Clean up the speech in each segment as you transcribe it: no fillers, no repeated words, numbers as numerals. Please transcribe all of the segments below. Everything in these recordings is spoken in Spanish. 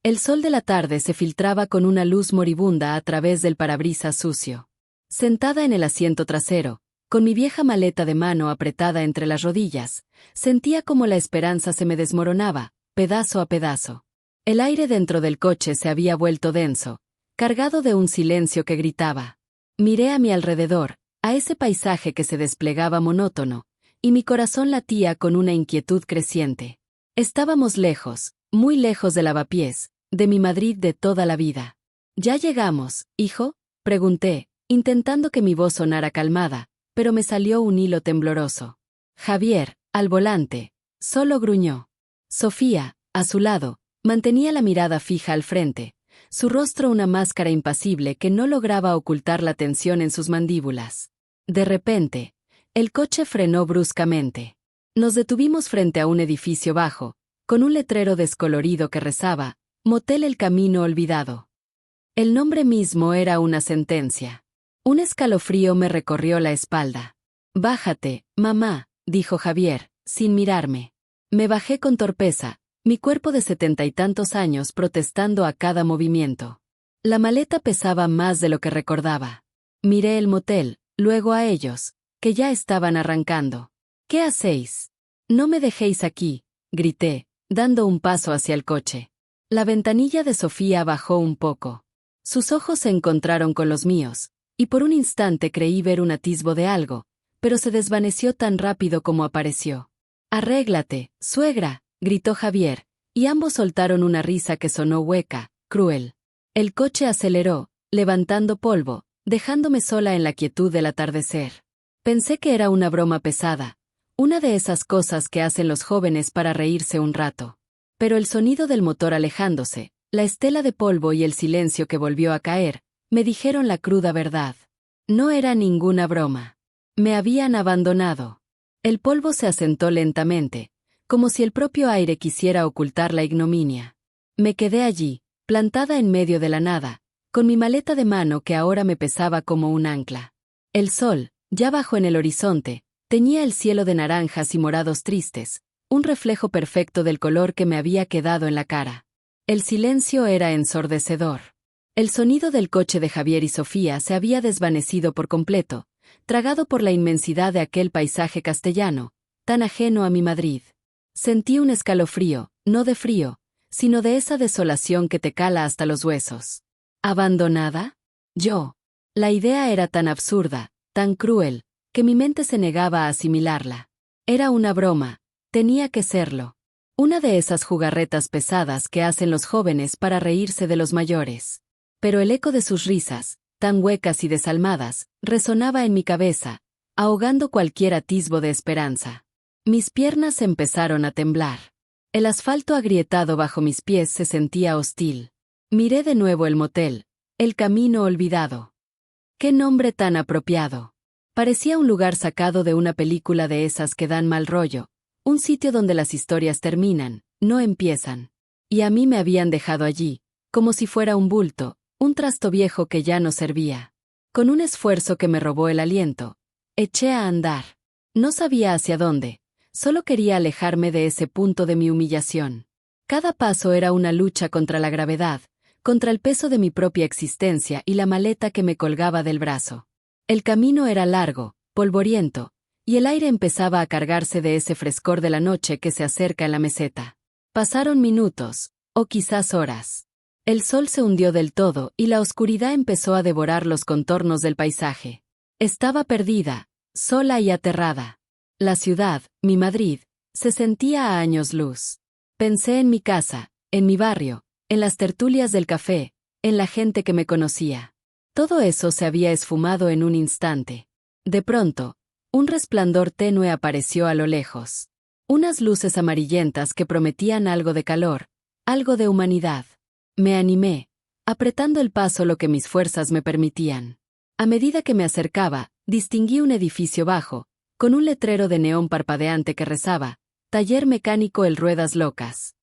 El sol de la tarde se filtraba con una luz moribunda a través del parabrisas sucio. Sentada en el asiento trasero, con mi vieja maleta de mano apretada entre las rodillas, sentía como la esperanza se me desmoronaba, pedazo a pedazo. El aire dentro del coche se había vuelto denso, cargado de un silencio que gritaba. Miré a mi alrededor, a ese paisaje que se desplegaba monótono, y mi corazón latía con una inquietud creciente. Estábamos lejos, muy lejos de Lavapiés, de mi Madrid de toda la vida. ¿Ya llegamos, hijo?, pregunté, intentando que mi voz sonara calmada, pero me salió un hilo tembloroso. Javier, al volante, solo gruñó. Sofía, a su lado, mantenía la mirada fija al frente, su rostro una máscara impasible que no lograba ocultar la tensión en sus mandíbulas. De repente, el coche frenó bruscamente. Nos detuvimos frente a un edificio bajo, con un letrero descolorido que rezaba, Motel El Camino Olvidado. El nombre mismo era una sentencia. Un escalofrío me recorrió la espalda. «Bájate, mamá», dijo Javier, sin mirarme. Me bajé con torpeza, mi cuerpo de 70 y tantos años protestando a cada movimiento. La maleta pesaba más de lo que recordaba. Miré el motel, luego a ellos, que ya estaban arrancando. «¿Qué hacéis? No me dejéis aquí», grité, dando un paso hacia el coche. La ventanilla de Sofía bajó un poco. Sus ojos se encontraron con los míos, y por un instante creí ver un atisbo de algo, pero se desvaneció tan rápido como apareció. «Arréglate, suegra», gritó Javier, y ambos soltaron una risa que sonó hueca, cruel. El coche aceleró, levantando polvo, dejándome sola en la quietud del atardecer. Pensé que era una broma pesada, una de esas cosas que hacen los jóvenes para reírse un rato. Pero el sonido del motor alejándose, la estela de polvo y el silencio que volvió a caer, me dijeron la cruda verdad. No era ninguna broma. Me habían abandonado. El polvo se asentó lentamente, como si el propio aire quisiera ocultar la ignominia. Me quedé allí, plantada en medio de la nada, con mi maleta de mano que ahora me pesaba como un ancla. El sol, ya bajo en el horizonte, teñía el cielo de naranjas y morados tristes, un reflejo perfecto del color que me había quedado en la cara. El silencio era ensordecedor. El sonido del coche de Javier y Sofía se había desvanecido por completo, tragado por la inmensidad de aquel paisaje castellano, tan ajeno a mi Madrid. Sentí un escalofrío, no de frío, sino de esa desolación que te cala hasta los huesos. ¿Abandonada? Yo. La idea era tan absurda, tan cruel, que mi mente se negaba a asimilarla. Era una broma. Tenía que serlo. Una de esas jugarretas pesadas que hacen los jóvenes para reírse de los mayores. Pero el eco de sus risas, tan huecas y desalmadas, resonaba en mi cabeza, ahogando cualquier atisbo de esperanza. Mis piernas empezaron a temblar. El asfalto agrietado bajo mis pies se sentía hostil. Miré de nuevo el motel, El Camino Olvidado. ¡Qué nombre tan apropiado! Parecía un lugar sacado de una película de esas que dan mal rollo. Un sitio donde las historias terminan, no empiezan. Y a mí me habían dejado allí, como si fuera un bulto, un trasto viejo que ya no servía. Con un esfuerzo que me robó el aliento, eché a andar. No sabía hacia dónde, solo quería alejarme de ese punto de mi humillación. Cada paso era una lucha contra la gravedad, contra el peso de mi propia existencia y la maleta que me colgaba del brazo. El camino era largo, polvoriento, y el aire empezaba a cargarse de ese frescor de la noche que se acerca en la meseta. Pasaron minutos, o quizás horas. El sol se hundió del todo y la oscuridad empezó a devorar los contornos del paisaje. Estaba perdida, sola y aterrada. La ciudad, mi Madrid, se sentía a años luz. Pensé en mi casa, en mi barrio, en las tertulias del café, en la gente que me conocía. Todo eso se había esfumado en un instante. De pronto, un resplandor tenue apareció a lo lejos. Unas luces amarillentas que prometían algo de calor, algo de humanidad. Me animé, apretando el paso lo que mis fuerzas me permitían. A medida que me acercaba, distinguí un edificio bajo, con un letrero de neón parpadeante que rezaba, Taller Mecánico El Ruedas Locas.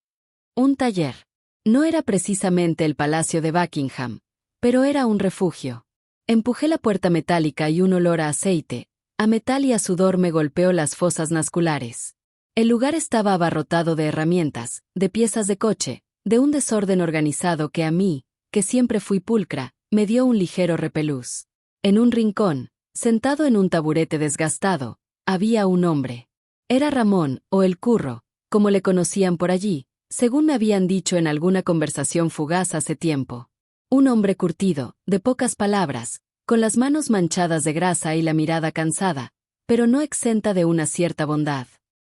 Un taller. No era precisamente el Palacio de Buckingham, pero era un refugio. Empujé la puerta metálica y un olor a aceite, a metal y a sudor me golpeó las fosas nasculares. El lugar estaba abarrotado de herramientas, de piezas de coche, de un desorden organizado que a mí, que siempre fui pulcra, me dio un ligero repelús. En un rincón, sentado en un taburete desgastado, había un hombre. Era Ramón, o el Curro, como le conocían por allí, según me habían dicho en alguna conversación fugaz hace tiempo. Un hombre curtido, de pocas palabras, con las manos manchadas de grasa y la mirada cansada, pero no exenta de una cierta bondad.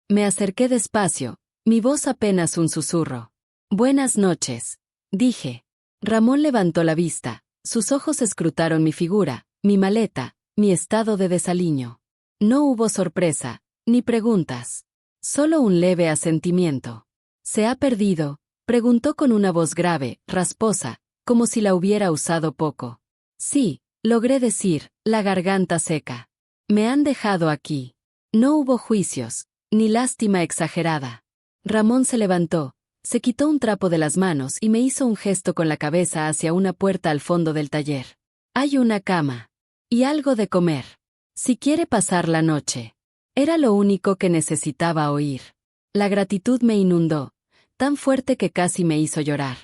Me acerqué despacio, mi voz apenas un susurro. «Buenas noches», dije. Ramón levantó la vista, sus ojos escrutaron mi figura, mi maleta, mi estado de desaliño. No hubo sorpresa, ni preguntas. Solo un leve asentimiento. «¿Se ha perdido?», preguntó con una voz grave, rasposa, como si la hubiera usado poco. «Sí», logré decir, la garganta seca. «Me han dejado aquí». No hubo juicios, ni lástima exagerada. Ramón se levantó, se quitó un trapo de las manos y me hizo un gesto con la cabeza hacia una puerta al fondo del taller. «Hay una cama. Y algo de comer. Si quiere pasar la noche». Era lo único que necesitaba oír. La gratitud me inundó, tan fuerte que casi me hizo llorar.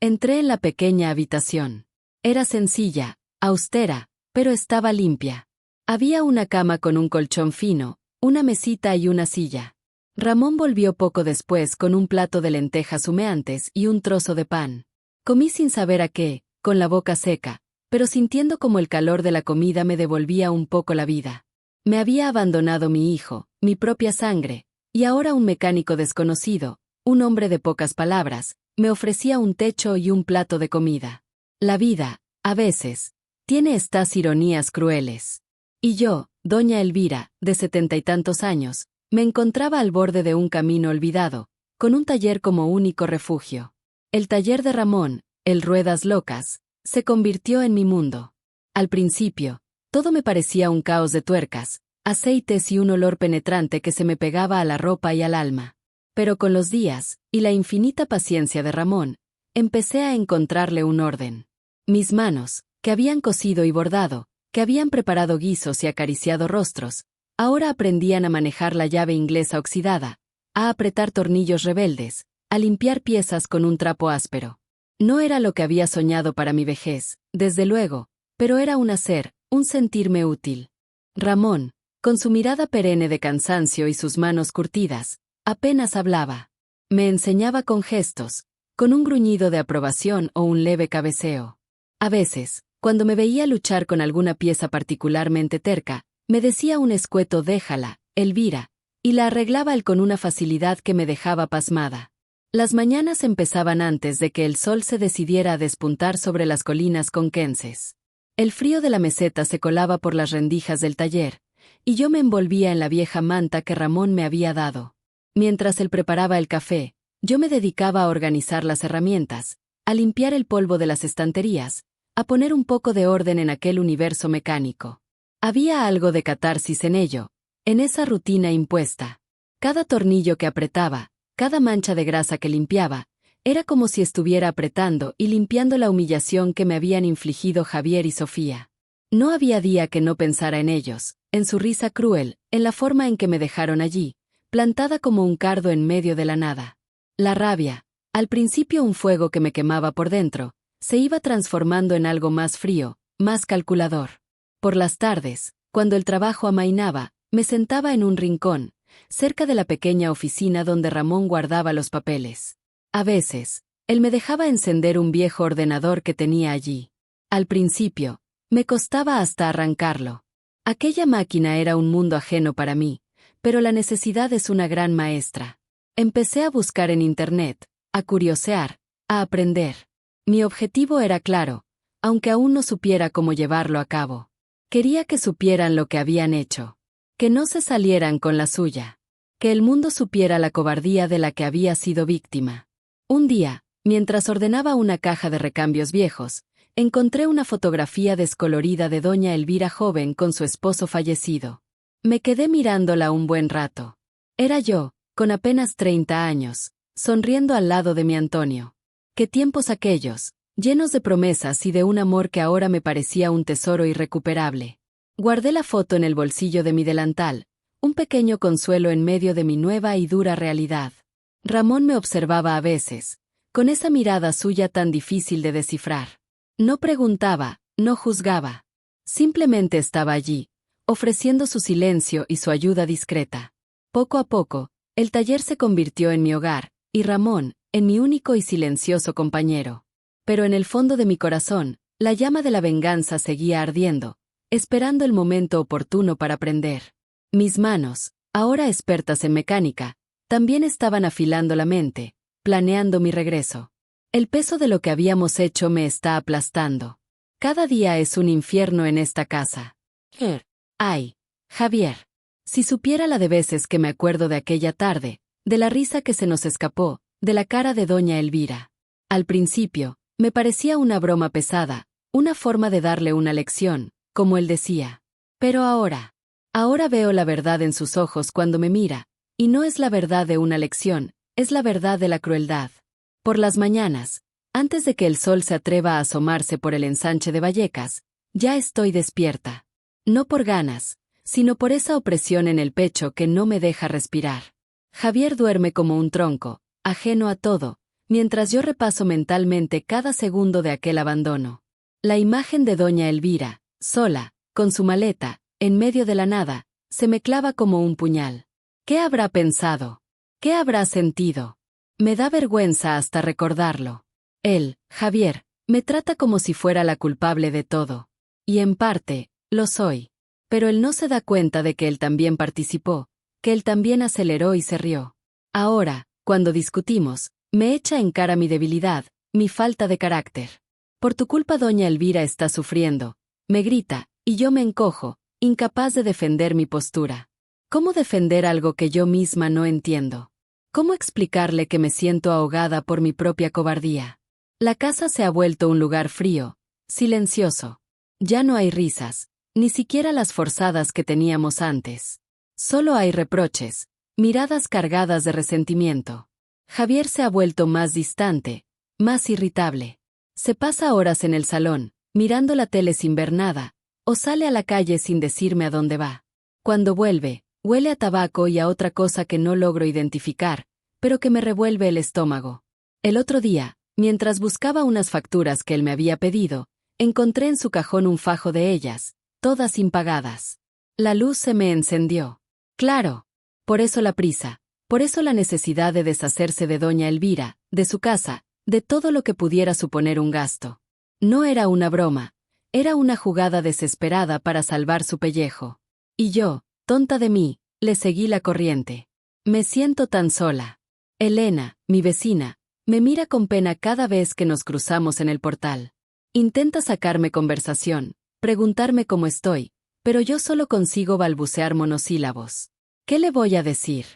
Entré en la pequeña habitación. Era sencilla, austera, pero estaba limpia. Había una cama con un colchón fino, una mesita y una silla. Ramón volvió poco después con un plato de lentejas humeantes y un trozo de pan. Comí sin saber a qué, con la boca seca, pero sintiendo como el calor de la comida me devolvía un poco la vida. Me había abandonado mi hijo, mi propia sangre, y ahora un mecánico desconocido, un hombre de pocas palabras, me ofrecía un techo y un plato de comida. La vida, a veces, tiene estas ironías crueles. Y yo, doña Elvira, de 70 y tantos años, me encontraba al borde de un camino olvidado, con un taller como único refugio. El taller de Ramón, el Ruedas Locas, se convirtió en mi mundo. Al principio, todo me parecía un caos de tuercas, aceites y un olor penetrante que se me pegaba a la ropa y al alma. Pero con los días, y la infinita paciencia de Ramón, empecé a encontrarle un orden. Mis manos, que habían cosido y bordado, que habían preparado guisos y acariciado rostros, ahora aprendían a manejar la llave inglesa oxidada, a apretar tornillos rebeldes, a limpiar piezas con un trapo áspero. No era lo que había soñado para mi vejez, desde luego, pero era un hacer, un sentirme útil. Ramón, con su mirada perenne de cansancio y sus manos curtidas, apenas hablaba. Me enseñaba con gestos, con un gruñido de aprobación o un leve cabeceo. A veces, cuando me veía luchar con alguna pieza particularmente terca, me decía un escueto «déjala, Elvira», y la arreglaba él con una facilidad que me dejaba pasmada. Las mañanas empezaban antes de que el sol se decidiera a despuntar sobre las colinas conquenses. El frío de la meseta se colaba por las rendijas del taller, y yo me envolvía en la vieja manta que Ramón me había dado. Mientras él preparaba el café, yo me dedicaba a organizar las herramientas, a limpiar el polvo de las estanterías, a poner un poco de orden en aquel universo mecánico. Había algo de catarsis en ello, en esa rutina impuesta. Cada tornillo que apretaba, cada mancha de grasa que limpiaba, era como si estuviera apretando y limpiando la humillación que me habían infligido Javier y Sofía. No había día que no pensara en ellos, en su risa cruel, en la forma en que me dejaron allí, plantada como un cardo en medio de la nada. La rabia, al principio un fuego que me quemaba por dentro, se iba transformando en algo más frío, más calculador. Por las tardes, cuando el trabajo amainaba, me sentaba en un rincón, cerca de la pequeña oficina donde Ramón guardaba los papeles. A veces, él me dejaba encender un viejo ordenador que tenía allí. Al principio, me costaba hasta arrancarlo. Aquella máquina era un mundo ajeno para mí, pero la necesidad es una gran maestra. Empecé a buscar en Internet, a curiosear, a aprender. Mi objetivo era claro, aunque aún no supiera cómo llevarlo a cabo. Quería que supieran lo que habían hecho. Que no se salieran con la suya. Que el mundo supiera la cobardía de la que había sido víctima. Un día, mientras ordenaba una caja de recambios viejos, encontré una fotografía descolorida de doña Elvira joven con su esposo fallecido. Me quedé mirándola un buen rato. Era yo, con apenas 30 años, sonriendo al lado de mi Antonio. Qué tiempos aquellos, llenos de promesas y de un amor que ahora me parecía un tesoro irrecuperable. Guardé la foto en el bolsillo de mi delantal, un pequeño consuelo en medio de mi nueva y dura realidad. Ramón me observaba a veces, con esa mirada suya tan difícil de descifrar. No preguntaba, no juzgaba. Simplemente estaba allí, ofreciendo su silencio y su ayuda discreta. Poco a poco, el taller se convirtió en mi hogar, y Ramón, en mi único y silencioso compañero. Pero en el fondo de mi corazón, la llama de la venganza seguía ardiendo, esperando el momento oportuno para prender. Mis manos, ahora expertas en mecánica, también estaban afilando la mente, planeando mi regreso. El peso de lo que habíamos hecho me está aplastando. Cada día es un infierno en esta casa. Ay, Javier. Si supiera la de veces que me acuerdo de aquella tarde, de la risa que se nos escapó, de la cara de doña Elvira. Al principio, me parecía una broma pesada, una forma de darle una lección, como él decía. Pero ahora veo la verdad en sus ojos cuando me mira, y no es la verdad de una lección, es la verdad de la crueldad. Por las mañanas, antes de que el sol se atreva a asomarse por el ensanche de Vallecas, ya estoy despierta. No por ganas, sino por esa opresión en el pecho que no me deja respirar. Javier duerme como un tronco, ajeno a todo, mientras yo repaso mentalmente cada segundo de aquel abandono. La imagen de doña Elvira, sola, con su maleta, en medio de la nada, se me clava como un puñal. ¿Qué habrá pensado? ¿Qué habrá sentido? Me da vergüenza hasta recordarlo. Él, Javier, me trata como si fuera la culpable de todo. Y en parte, lo soy. Pero él no se da cuenta de que él también participó, que él también aceleró y se rió. Ahora, cuando discutimos, me echa en cara mi debilidad, mi falta de carácter. Por tu culpa doña Elvira está sufriendo, me grita, y yo me encojo, incapaz de defender mi postura. ¿Cómo defender algo que yo misma no entiendo? ¿Cómo explicarle que me siento ahogada por mi propia cobardía? La casa se ha vuelto un lugar frío, silencioso. Ya no hay risas, ni siquiera las forzadas que teníamos antes. Solo hay reproches, miradas cargadas de resentimiento. Javier se ha vuelto más distante, más irritable. Se pasa horas en el salón, mirando la tele sin ver nada, o sale a la calle sin decirme a dónde va. Cuando vuelve, huele a tabaco y a otra cosa que no logro identificar, pero que me revuelve el estómago. El otro día, mientras buscaba unas facturas que él me había pedido, encontré en su cajón un fajo de ellas, todas impagadas. La luz se me encendió. Claro. Por eso la prisa, por eso la necesidad de deshacerse de doña Elvira, de su casa, de todo lo que pudiera suponer un gasto. No era una broma, era una jugada desesperada para salvar su pellejo. Y yo, tonta de mí, le seguí la corriente. Me siento tan sola. Elena, mi vecina, me mira con pena cada vez que nos cruzamos en el portal. Intenta sacarme conversación, preguntarme cómo estoy, pero yo solo consigo balbucear monosílabos. ¿Qué le voy a decir?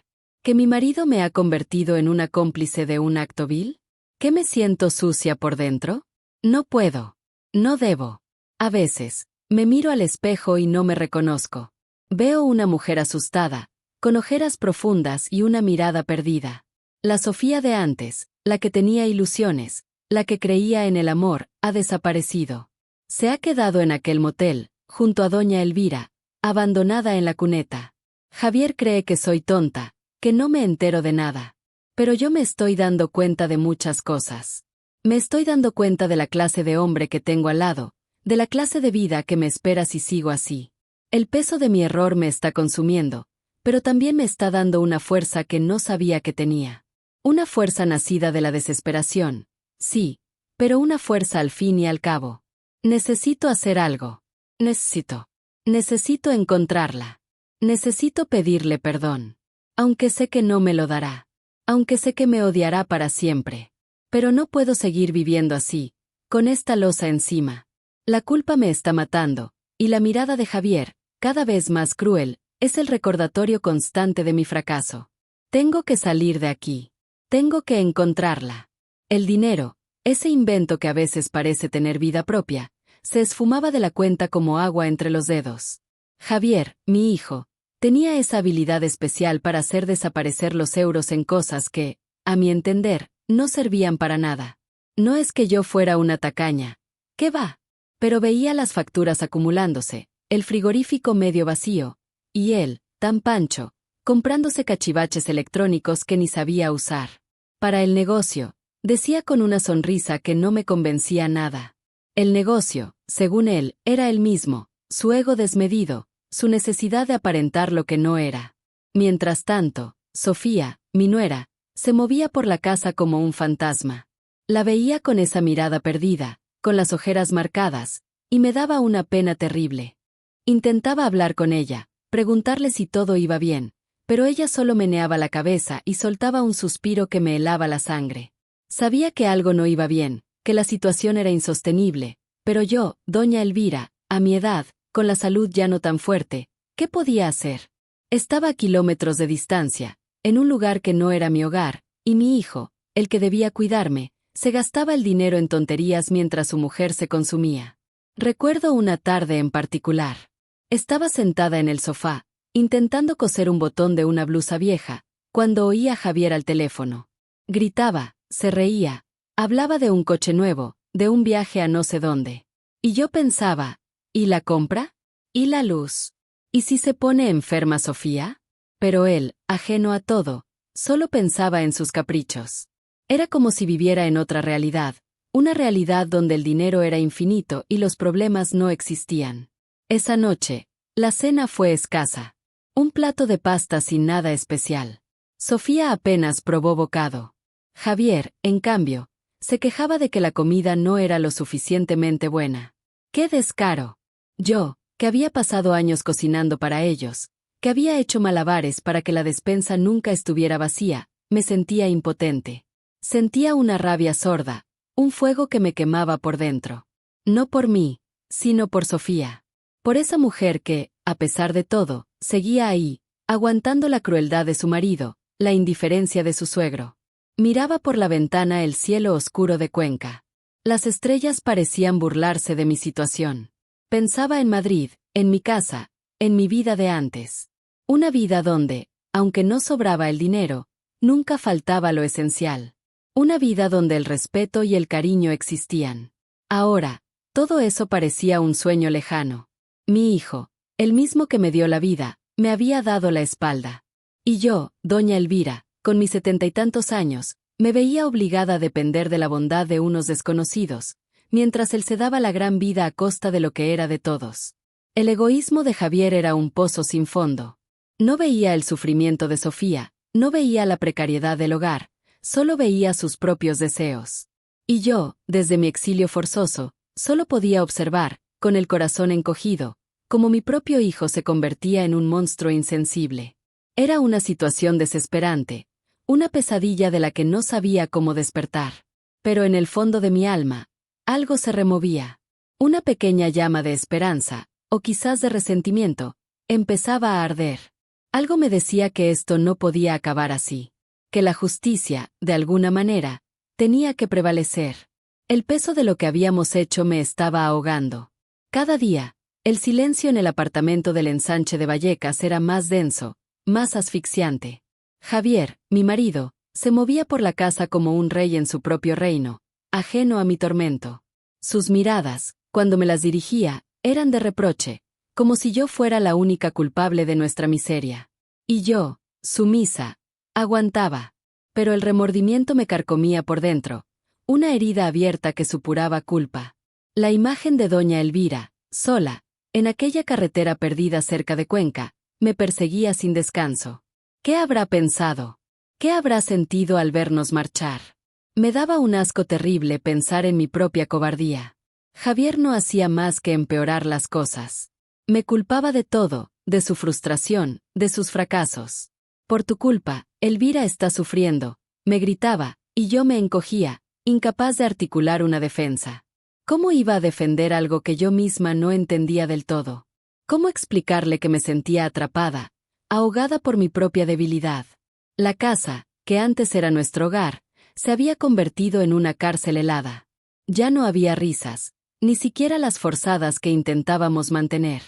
¿Que mi marido me ha convertido en una cómplice de un acto vil? ¿Que me siento sucia por dentro? No puedo. No debo. A veces, me miro al espejo y no me reconozco. Veo una mujer asustada, con ojeras profundas y una mirada perdida. La Sofía de antes, la que tenía ilusiones, la que creía en el amor, ha desaparecido. Se ha quedado en aquel motel, junto a doña Elvira, abandonada en la cuneta. Javier cree que soy tonta, que no me entero de nada. Pero yo me estoy dando cuenta de muchas cosas. Me estoy dando cuenta de la clase de hombre que tengo al lado, de la clase de vida que me espera si sigo así. El peso de mi error me está consumiendo, pero también me está dando una fuerza que no sabía que tenía. Una fuerza nacida de la desesperación, sí, pero una fuerza al fin y al cabo. Necesito hacer algo. Necesito encontrarla. Necesito pedirle perdón. Aunque sé que no me lo dará. Aunque sé que me odiará para siempre. Pero no puedo seguir viviendo así, con esta losa encima. La culpa me está matando, y la mirada de Javier, cada vez más cruel, es el recordatorio constante de mi fracaso. Tengo que salir de aquí. Tengo que encontrarla. El dinero, ese invento que a veces parece tener vida propia, se esfumaba de la cuenta como agua entre los dedos. Javier, mi hijo, tenía esa habilidad especial para hacer desaparecer los euros en cosas que, a mi entender, no servían para nada. No es que yo fuera una tacaña. ¿Qué va? Pero veía las facturas acumulándose, el frigorífico medio vacío, y él, tan pancho, comprándose cachivaches electrónicos que ni sabía usar. Para el negocio, Decía con una sonrisa que no me convencía nada. El negocio, según él, era el mismo, su ego desmedido, su necesidad de aparentar lo que no era. Mientras tanto, Sofía, mi nuera, se movía por la casa como un fantasma. La veía con esa mirada perdida, con las ojeras marcadas, y me daba una pena terrible. Intentaba hablar con ella, preguntarle si todo iba bien, pero ella solo meneaba la cabeza y soltaba un suspiro que me helaba la sangre. Sabía que algo no iba bien, que la situación era insostenible, pero yo, doña Elvira, a mi edad, con la salud ya no tan fuerte, ¿qué podía hacer? Estaba a kilómetros de distancia, en un lugar que no era mi hogar, y mi hijo, el que debía cuidarme, se gastaba el dinero en tonterías mientras su mujer se consumía. Recuerdo una tarde en particular. Estaba sentada en el sofá, intentando coser un botón de una blusa vieja, cuando oí a Javier al teléfono. Gritaba, se reía, hablaba de un coche nuevo, de un viaje a no sé dónde. Y yo pensaba, ¿y la compra? ¿Y la luz? ¿Y si se pone enferma Sofía? Pero él, ajeno a todo, solo pensaba en sus caprichos. Era como si viviera en otra realidad, una realidad donde el dinero era infinito y los problemas no existían. Esa noche, la cena fue escasa. Un plato de pasta sin nada especial. Sofía apenas probó bocado. Javier, en cambio, se quejaba de que la comida no era lo suficientemente buena. ¡Qué descaro! Yo, que había pasado años cocinando para ellos, que había hecho malabares para que la despensa nunca estuviera vacía, me sentía impotente. Sentía una rabia sorda, un fuego que me quemaba por dentro. No por mí, sino por Sofía. Por esa mujer que, a pesar de todo, seguía ahí, aguantando la crueldad de su marido, la indiferencia de su suegro. Miraba por la ventana el cielo oscuro de Cuenca. Las estrellas parecían burlarse de mi situación. Pensaba en Madrid, en mi casa, en mi vida de antes. Una vida donde, aunque no sobraba el dinero, nunca faltaba lo esencial. Una vida donde el respeto y el cariño existían. Ahora, todo eso parecía un sueño lejano. Mi hijo, el mismo que me dio la vida, me había dado la espalda. Y yo, doña Elvira, con mis 70 y tantos años, me veía obligada a depender de la bondad de unos desconocidos, mientras él se daba la gran vida a costa de lo que era de todos. El egoísmo de Javier era un pozo sin fondo. No veía el sufrimiento de Sofía, no veía la precariedad del hogar, solo veía sus propios deseos. Y yo, desde mi exilio forzoso, solo podía observar, con el corazón encogido, cómo mi propio hijo se convertía en un monstruo insensible. Era una situación desesperante, una pesadilla de la que no sabía cómo despertar. Pero en el fondo de mi alma, algo se removía. Una pequeña llama de esperanza, o quizás de resentimiento, empezaba a arder. Algo me decía que esto no podía acabar así. Que la justicia, de alguna manera, tenía que prevalecer. El peso de lo que habíamos hecho me estaba ahogando. Cada día, el silencio en el apartamento del ensanche de Vallecas era más denso, más asfixiante. Javier, mi marido, se movía por la casa como un rey en su propio reino, ajeno a mi tormento. Sus miradas, cuando me las dirigía, eran de reproche, como si yo fuera la única culpable de nuestra miseria. Y yo, sumisa, aguantaba. Pero el remordimiento me carcomía por dentro, una herida abierta que supuraba culpa. La imagen de doña Elvira, sola, en aquella carretera perdida cerca de Cuenca, me perseguía sin descanso. ¿Qué habrá pensado? ¿Qué habrá sentido al vernos marchar? Me daba un asco terrible pensar en mi propia cobardía. Javier no hacía más que empeorar las cosas. Me culpaba de todo, de su frustración, de sus fracasos. Por tu culpa, Elvira está sufriendo, me gritaba, y yo me encogía, incapaz de articular una defensa. ¿Cómo iba a defender algo que yo misma no entendía del todo? ¿Cómo explicarle que me sentía atrapada, ahogada por mi propia debilidad? La casa, que antes era nuestro hogar, se había convertido en una cárcel helada. Ya no había risas, ni siquiera las forzadas que intentábamos mantener.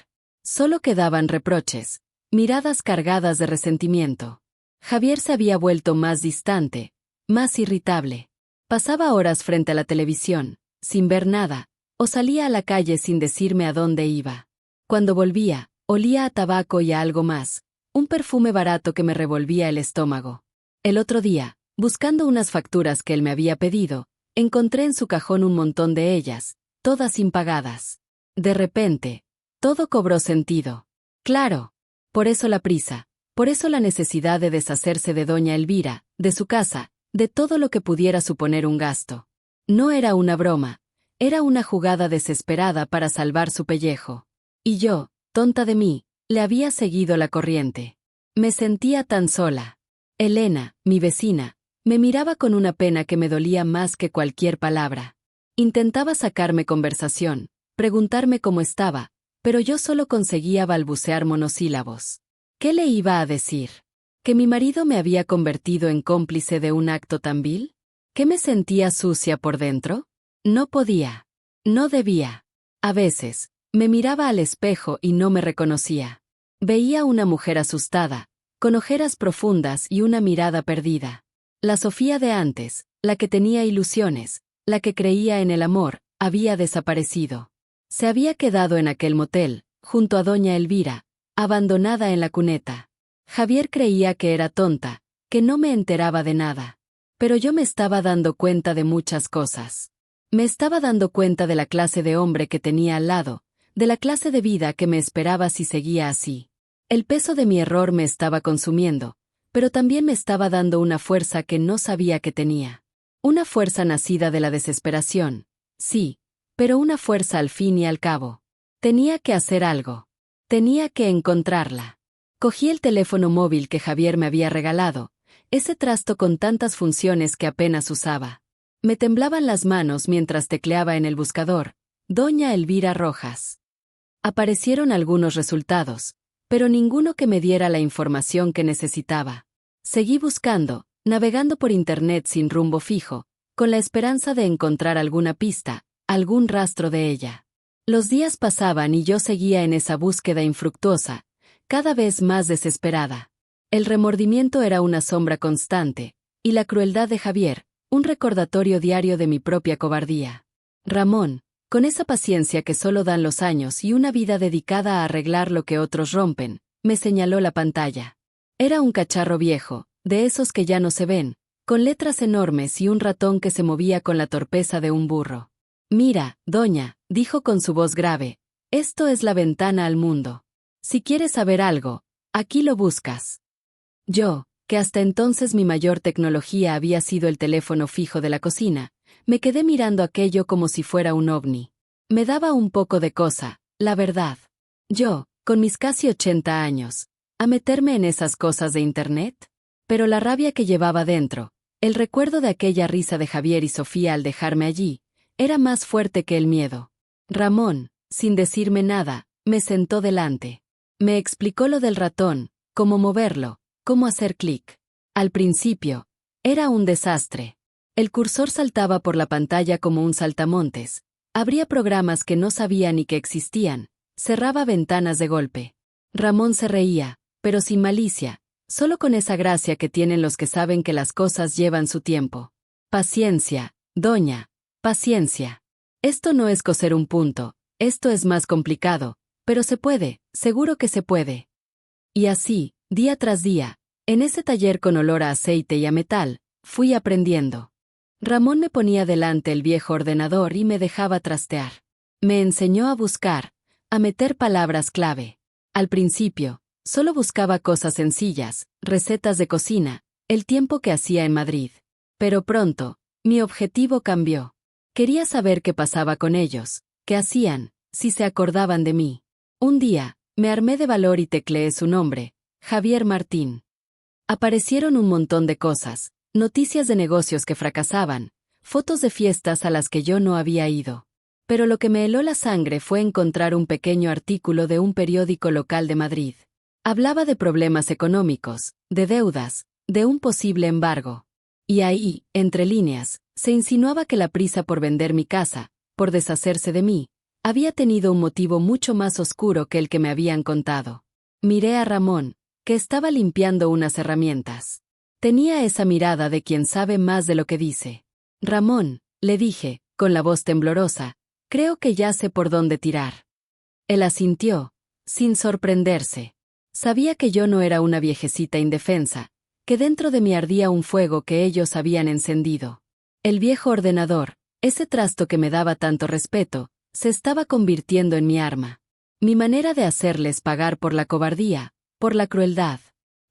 Solo quedaban reproches, miradas cargadas de resentimiento. Javier se había vuelto más distante, más irritable. Pasaba horas frente a la televisión, sin ver nada, o salía a la calle sin decirme a dónde iba. Cuando volvía, olía a tabaco y a algo más, un perfume barato que me revolvía el estómago. El otro día, Buscando unas facturas que él me había pedido, encontré en su cajón un montón de ellas, todas impagadas. De repente, todo cobró sentido. Claro. Por eso la prisa, por eso la necesidad de deshacerse de doña Elvira, de su casa, de todo lo que pudiera suponer un gasto. No era una broma, era una jugada desesperada para salvar su pellejo. Y yo, tonta de mí, le había seguido la corriente. Me sentía tan sola. Elena, mi vecina, me miraba con una pena que me dolía más que cualquier palabra. Intentaba sacarme conversación, preguntarme cómo estaba, pero yo solo conseguía balbucear monosílabos. ¿Qué le iba a decir? ¿Que mi marido me había convertido en cómplice de un acto tan vil? ¿Que me sentía sucia por dentro? No podía. No debía. A veces, me miraba al espejo y no me reconocía. Veía una mujer asustada, con ojeras profundas y una mirada perdida. La Sofía de antes, la que tenía ilusiones, la que creía en el amor, había desaparecido. Se había quedado en aquel motel, junto a doña Elvira, abandonada en la cuneta. Javier creía que era tonta, que no me enteraba de nada. Pero yo me estaba dando cuenta de muchas cosas. Me estaba dando cuenta de la clase de hombre que tenía al lado, de la clase de vida que me esperaba si seguía así. El peso de mi error me estaba consumiendo, pero también me estaba dando una fuerza que no sabía que tenía. Una fuerza nacida de la desesperación, sí, pero una fuerza al fin y al cabo. Tenía que hacer algo. Tenía que encontrarla. Cogí el teléfono móvil que Javier me había regalado, ese trasto con tantas funciones que apenas usaba. Me temblaban las manos mientras tecleaba en el buscador, Doña Elvira Rojas. Aparecieron algunos resultados, pero ninguno que me diera la información que necesitaba. Seguí buscando, navegando por internet sin rumbo fijo, con la esperanza de encontrar alguna pista, algún rastro de ella. Los días pasaban y yo seguía en esa búsqueda infructuosa, cada vez más desesperada. El remordimiento era una sombra constante, y la crueldad de Javier, un recordatorio diario de mi propia cobardía. Ramón, con esa paciencia que solo dan los años y una vida dedicada a arreglar lo que otros rompen, me señaló la pantalla. Era un cacharro viejo, de esos que ya no se ven, con letras enormes y un ratón que se movía con la torpeza de un burro. Mira, doña, dijo con su voz grave, esto es la ventana al mundo. Si quieres saber algo, aquí lo buscas. Yo, que hasta entonces mi mayor tecnología había sido el teléfono fijo de la cocina, me quedé mirando aquello como si fuera un ovni. Me daba un poco de cosa, la verdad. Yo, con mis casi 80 años, ¿a meterme en esas cosas de internet? Pero la rabia que llevaba dentro, el recuerdo de aquella risa de Javier y Sofía al dejarme allí, era más fuerte que el miedo. Ramón, sin decirme nada, me sentó delante. Me explicó lo del ratón, cómo moverlo, cómo hacer clic. Al principio, era un desastre. El cursor saltaba por la pantalla como un saltamontes, abría programas que no sabía ni que existían, cerraba ventanas de golpe. Ramón se reía, pero sin malicia, solo con esa gracia que tienen los que saben que las cosas llevan su tiempo. Paciencia, doña, paciencia. Esto no es coser un punto, esto es más complicado, pero se puede, seguro que se puede. Y así, día tras día, en ese taller con olor a aceite y a metal, fui aprendiendo. Ramón me ponía delante el viejo ordenador y me dejaba trastear. Me enseñó a buscar, a meter palabras clave. Al principio, solo buscaba cosas sencillas, recetas de cocina, el tiempo que hacía en Madrid. Pero pronto, mi objetivo cambió. Quería saber qué pasaba con ellos, qué hacían, si se acordaban de mí. Un día, me armé de valor y tecleé su nombre, Javier Martín. Aparecieron un montón de cosas, noticias de negocios que fracasaban, fotos de fiestas a las que yo no había ido. Pero lo que me heló la sangre fue encontrar un pequeño artículo de un periódico local de Madrid. Hablaba de problemas económicos, de deudas, de un posible embargo. Y ahí, entre líneas, se insinuaba que la prisa por vender mi casa, por deshacerse de mí, había tenido un motivo mucho más oscuro que el que me habían contado. Miré a Ramón, que estaba limpiando unas herramientas. Tenía esa mirada de quien sabe más de lo que dice. Ramón, le dije, con la voz temblorosa, creo que ya sé por dónde tirar. Él asintió, sin sorprenderse. Sabía que yo no era una viejecita indefensa, que dentro de mí ardía un fuego que ellos habían encendido. El viejo ordenador, ese trasto que me daba tanto respeto, se estaba convirtiendo en mi arma. Mi manera de hacerles pagar por la cobardía, por la crueldad.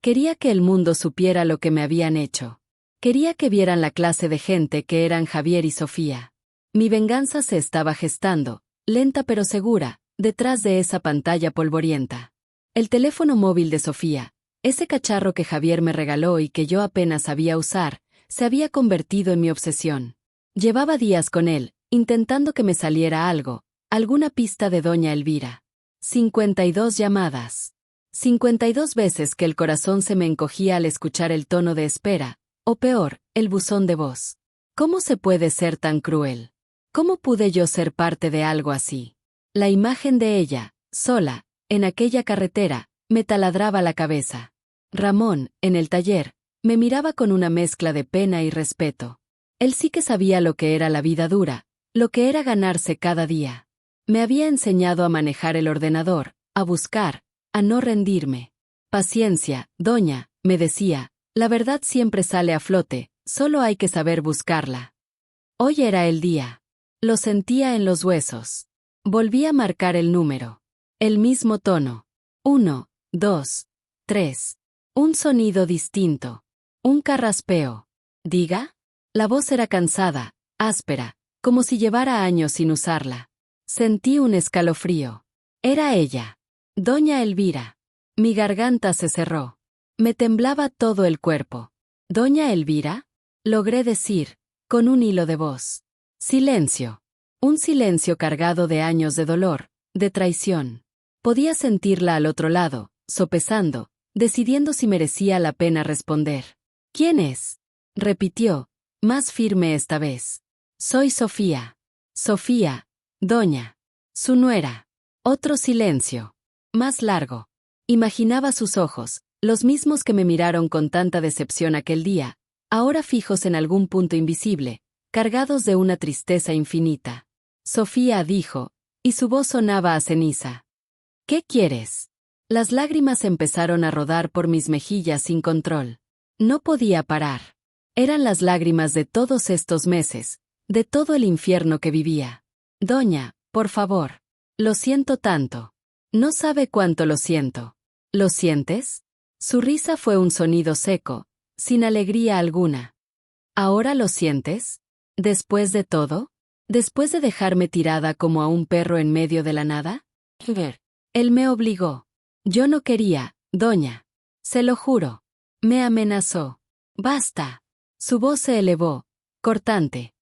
Quería que el mundo supiera lo que me habían hecho. Quería que vieran la clase de gente que eran Javier y Sofía. Mi venganza se estaba gestando, lenta pero segura, detrás de esa pantalla polvorienta. El teléfono móvil de Sofía, ese cacharro que Javier me regaló y que yo apenas sabía usar, se había convertido en mi obsesión. Llevaba días con él, intentando que me saliera algo, alguna pista de doña Elvira. 52 llamadas. 52 veces que el corazón se me encogía al escuchar el tono de espera, o peor, el buzón de voz. ¿Cómo se puede ser tan cruel? ¿Cómo pude yo ser parte de algo así? La imagen de ella, sola, en aquella carretera, me taladraba la cabeza. Ramón, en el taller, me miraba con una mezcla de pena y respeto. Él sí que sabía lo que era la vida dura, lo que era ganarse cada día. Me había enseñado a manejar el ordenador, a buscar, a no rendirme. Paciencia, doña, me decía, la verdad siempre sale a flote, solo hay que saber buscarla. Hoy era el día. Lo sentía en los huesos. Volví a marcar el número. El mismo tono. 1, 2, 3. Un sonido distinto. Un carraspeo. ¿Diga? La voz era cansada, áspera, como si llevara años sin usarla. Sentí un escalofrío. Era ella. Doña Elvira. Mi garganta se cerró. Me temblaba todo el cuerpo. ¿Doña Elvira? Logré decir, con un hilo de voz. Silencio. Un silencio cargado de años de dolor, de traición. Podía sentirla al otro lado, sopesando, decidiendo si merecía la pena responder. ¿Quién es? Repitió, más firme esta vez. Soy Sofía. Sofía, doña. Su nuera. Otro silencio. Más largo. Imaginaba sus ojos, los mismos que me miraron con tanta decepción aquel día, ahora fijos en algún punto invisible, cargados de una tristeza infinita. Sofía dijo, y su voz sonaba a ceniza. ¿Qué quieres? Las lágrimas empezaron a rodar por mis mejillas sin control. No podía parar. Eran las lágrimas de todos estos meses, de todo el infierno que vivía. Doña, por favor. Lo siento tanto. No sabe cuánto lo siento. ¿Lo sientes? Su risa fue un sonido seco, sin alegría alguna. ¿Ahora lo sientes? ¿Después de todo? ¿Después de dejarme tirada como a un perro en medio de la nada? Él me obligó. Yo no quería, doña. Se lo juro. Me amenazó. Basta. Su voz se elevó, cortante.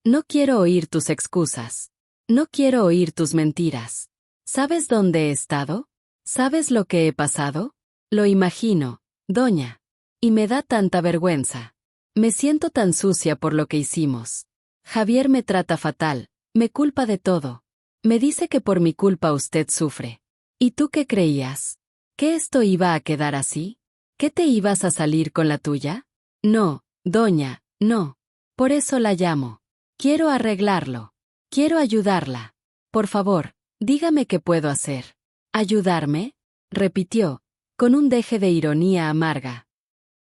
No quiero oír tus excusas. No quiero oír tus mentiras. ¿Sabes dónde he estado? ¿Sabes lo que he pasado? Lo imagino, doña. Y me da tanta vergüenza. Me siento tan sucia por lo que hicimos. Javier me trata fatal, me culpa de todo. Me dice que por mi culpa usted sufre. ¿Y tú qué creías? ¿Que esto iba a quedar así? ¿Que te ibas a salir con la tuya? No, doña, no. Por eso la llamo. Quiero arreglarlo. Quiero ayudarla. Por favor, dígame qué puedo hacer. ¿Ayudarme? Repitió, con un deje de ironía amarga.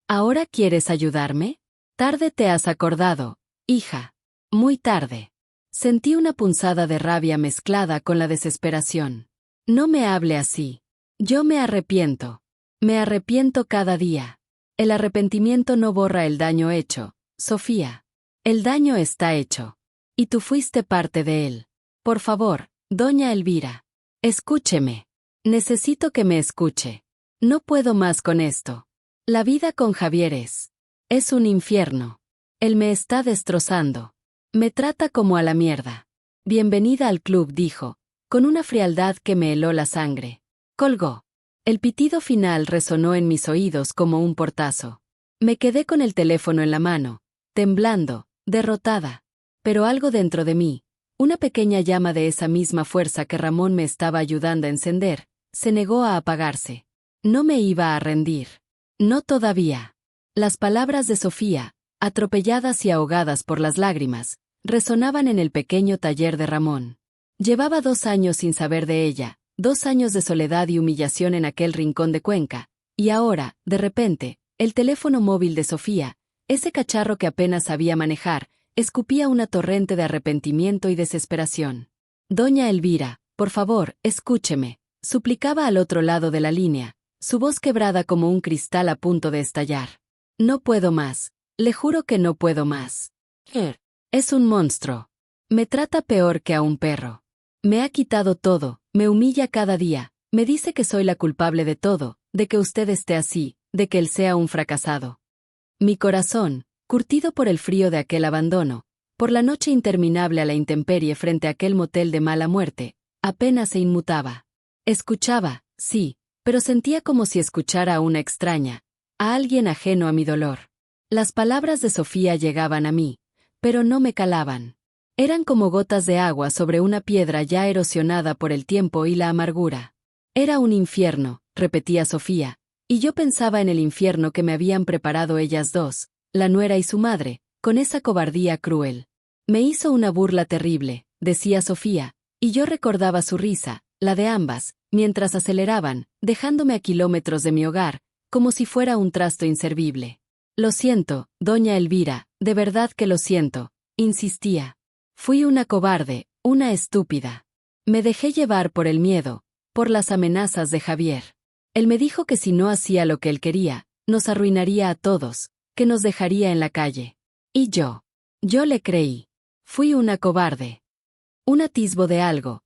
¿Ahora quieres ayudarme? Tarde te has acordado, hija. Muy tarde. Sentí una punzada de rabia mezclada con la desesperación. No me hable así. Yo me arrepiento. Me arrepiento cada día. El arrepentimiento no borra el daño hecho, Sofía. El daño está hecho. Y tú fuiste parte de él. Por favor, doña Elvira. Escúcheme. Necesito que me escuche. No puedo más con esto. La vida con Javier es un infierno. Él me está destrozando. Me trata como a la mierda. Bienvenida al club, dijo, con una frialdad que me heló la sangre. Colgó. El pitido final resonó en mis oídos como un portazo. Me quedé con el teléfono en la mano, temblando, derrotada. Pero algo dentro de mí, una pequeña llama de esa misma fuerza que Ramón me estaba ayudando a encender, se negó a apagarse. No me iba a rendir. No todavía. Las palabras de Sofía, atropelladas y ahogadas por las lágrimas, resonaban en el pequeño taller de Ramón. Llevaba 2 años sin saber de ella, 2 años de soledad y humillación en aquel rincón de Cuenca, y ahora, de repente, El teléfono móvil de Sofía, ese cacharro que apenas sabía manejar, escupía una torrente de arrepentimiento y desesperación. Doña Elvira, por favor, escúcheme, suplicaba al otro lado de la línea, su voz quebrada como un cristal a punto de estallar. No puedo más, le juro que no puedo más. Es un monstruo. Me trata peor que a un perro. Me ha quitado todo, me humilla cada día, me dice que soy la culpable de todo, de que usted esté así, de que él sea un fracasado. Mi corazón, curtido por el frío de aquel abandono, por la noche interminable a la intemperie frente a aquel motel de mala muerte, apenas se inmutaba. Escuchaba, sí, pero sentía como si escuchara a una extraña, a alguien ajeno a mi dolor. Las palabras de Sofía llegaban a mí, pero no me calaban. Eran como gotas de agua sobre una piedra ya erosionada por el tiempo y la amargura. Era un infierno, repetía Sofía, y yo pensaba en el infierno que me habían preparado ellas dos, la nuera y su madre, con esa cobardía cruel. Me hizo una burla terrible, decía Sofía, y yo recordaba su risa, la de ambas, mientras aceleraban, dejándome a kilómetros de mi hogar, como si fuera un trasto inservible. Lo siento, doña Elvira, de verdad que lo siento, insistía. Fui una cobarde, una estúpida. Me dejé llevar por el miedo, por las amenazas de Javier. Él me dijo que si no hacía lo que él quería, nos arruinaría a todos, que nos dejaría en la calle. Y yo le creí. Fui una cobarde. Un atisbo de algo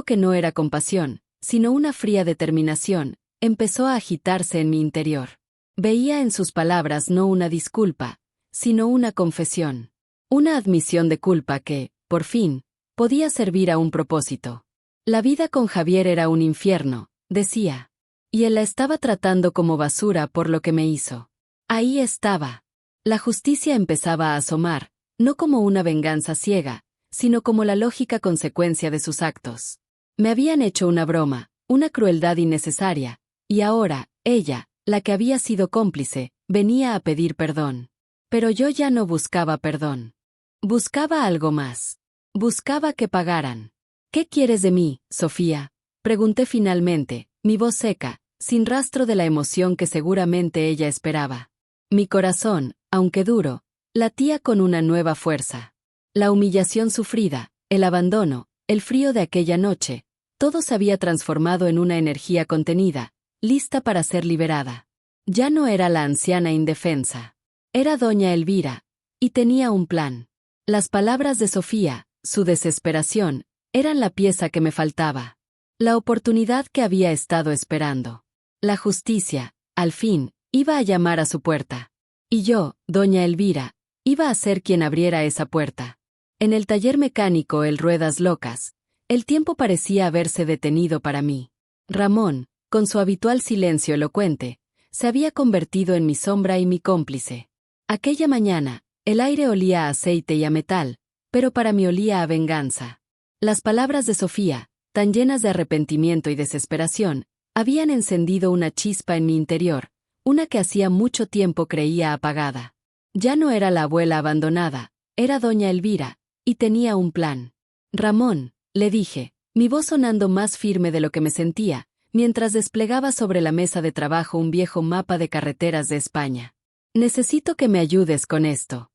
que no era compasión, sino una fría determinación, empezó a agitarse en mi interior. Veía en sus palabras no una disculpa, sino una confesión. Una admisión de culpa que, por fin, podía servir a un propósito. La vida con Javier era un infierno, decía. Y él la estaba tratando como basura por lo que me hizo. Ahí estaba. La justicia empezaba a asomar, no como una venganza ciega, sino como la lógica consecuencia de sus actos. Me habían hecho una broma, una crueldad innecesaria, y ahora, ella, la que había sido cómplice, venía a pedir perdón. Pero yo ya no buscaba perdón. Buscaba algo más. Buscaba que pagaran. ¿Qué quieres de mí, Sofía? Pregunté finalmente, mi voz seca, sin rastro de la emoción que seguramente ella esperaba. Mi corazón, aunque duro, latía con una nueva fuerza. La humillación sufrida, el abandono, el frío de aquella noche, todo se había transformado en una energía contenida, lista para ser liberada. Ya no era la anciana indefensa. Era doña Elvira, y tenía un plan. Las palabras de Sofía, su desesperación, eran la pieza que me faltaba. La oportunidad que había estado esperando. La justicia, al fin, iba a llamar a su puerta. Y yo, doña Elvira, iba a ser quien abriera esa puerta. En el taller mecánico El Ruedas Locas, el tiempo parecía haberse detenido para mí. Ramón, con su habitual silencio elocuente, se había convertido en mi sombra y mi cómplice. Aquella mañana, el aire olía a aceite y a metal, pero para mí olía a venganza. Las palabras de Sofía, tan llenas de arrepentimiento y desesperación, habían encendido una chispa en mi interior, una que hacía mucho tiempo creía apagada. Ya no era la abuela abandonada, era doña Elvira, y tenía un plan. Ramón, le dije, mi voz sonando más firme de lo que me sentía, mientras desplegaba sobre la mesa de trabajo un viejo mapa de carreteras de España. Necesito que me ayudes con esto.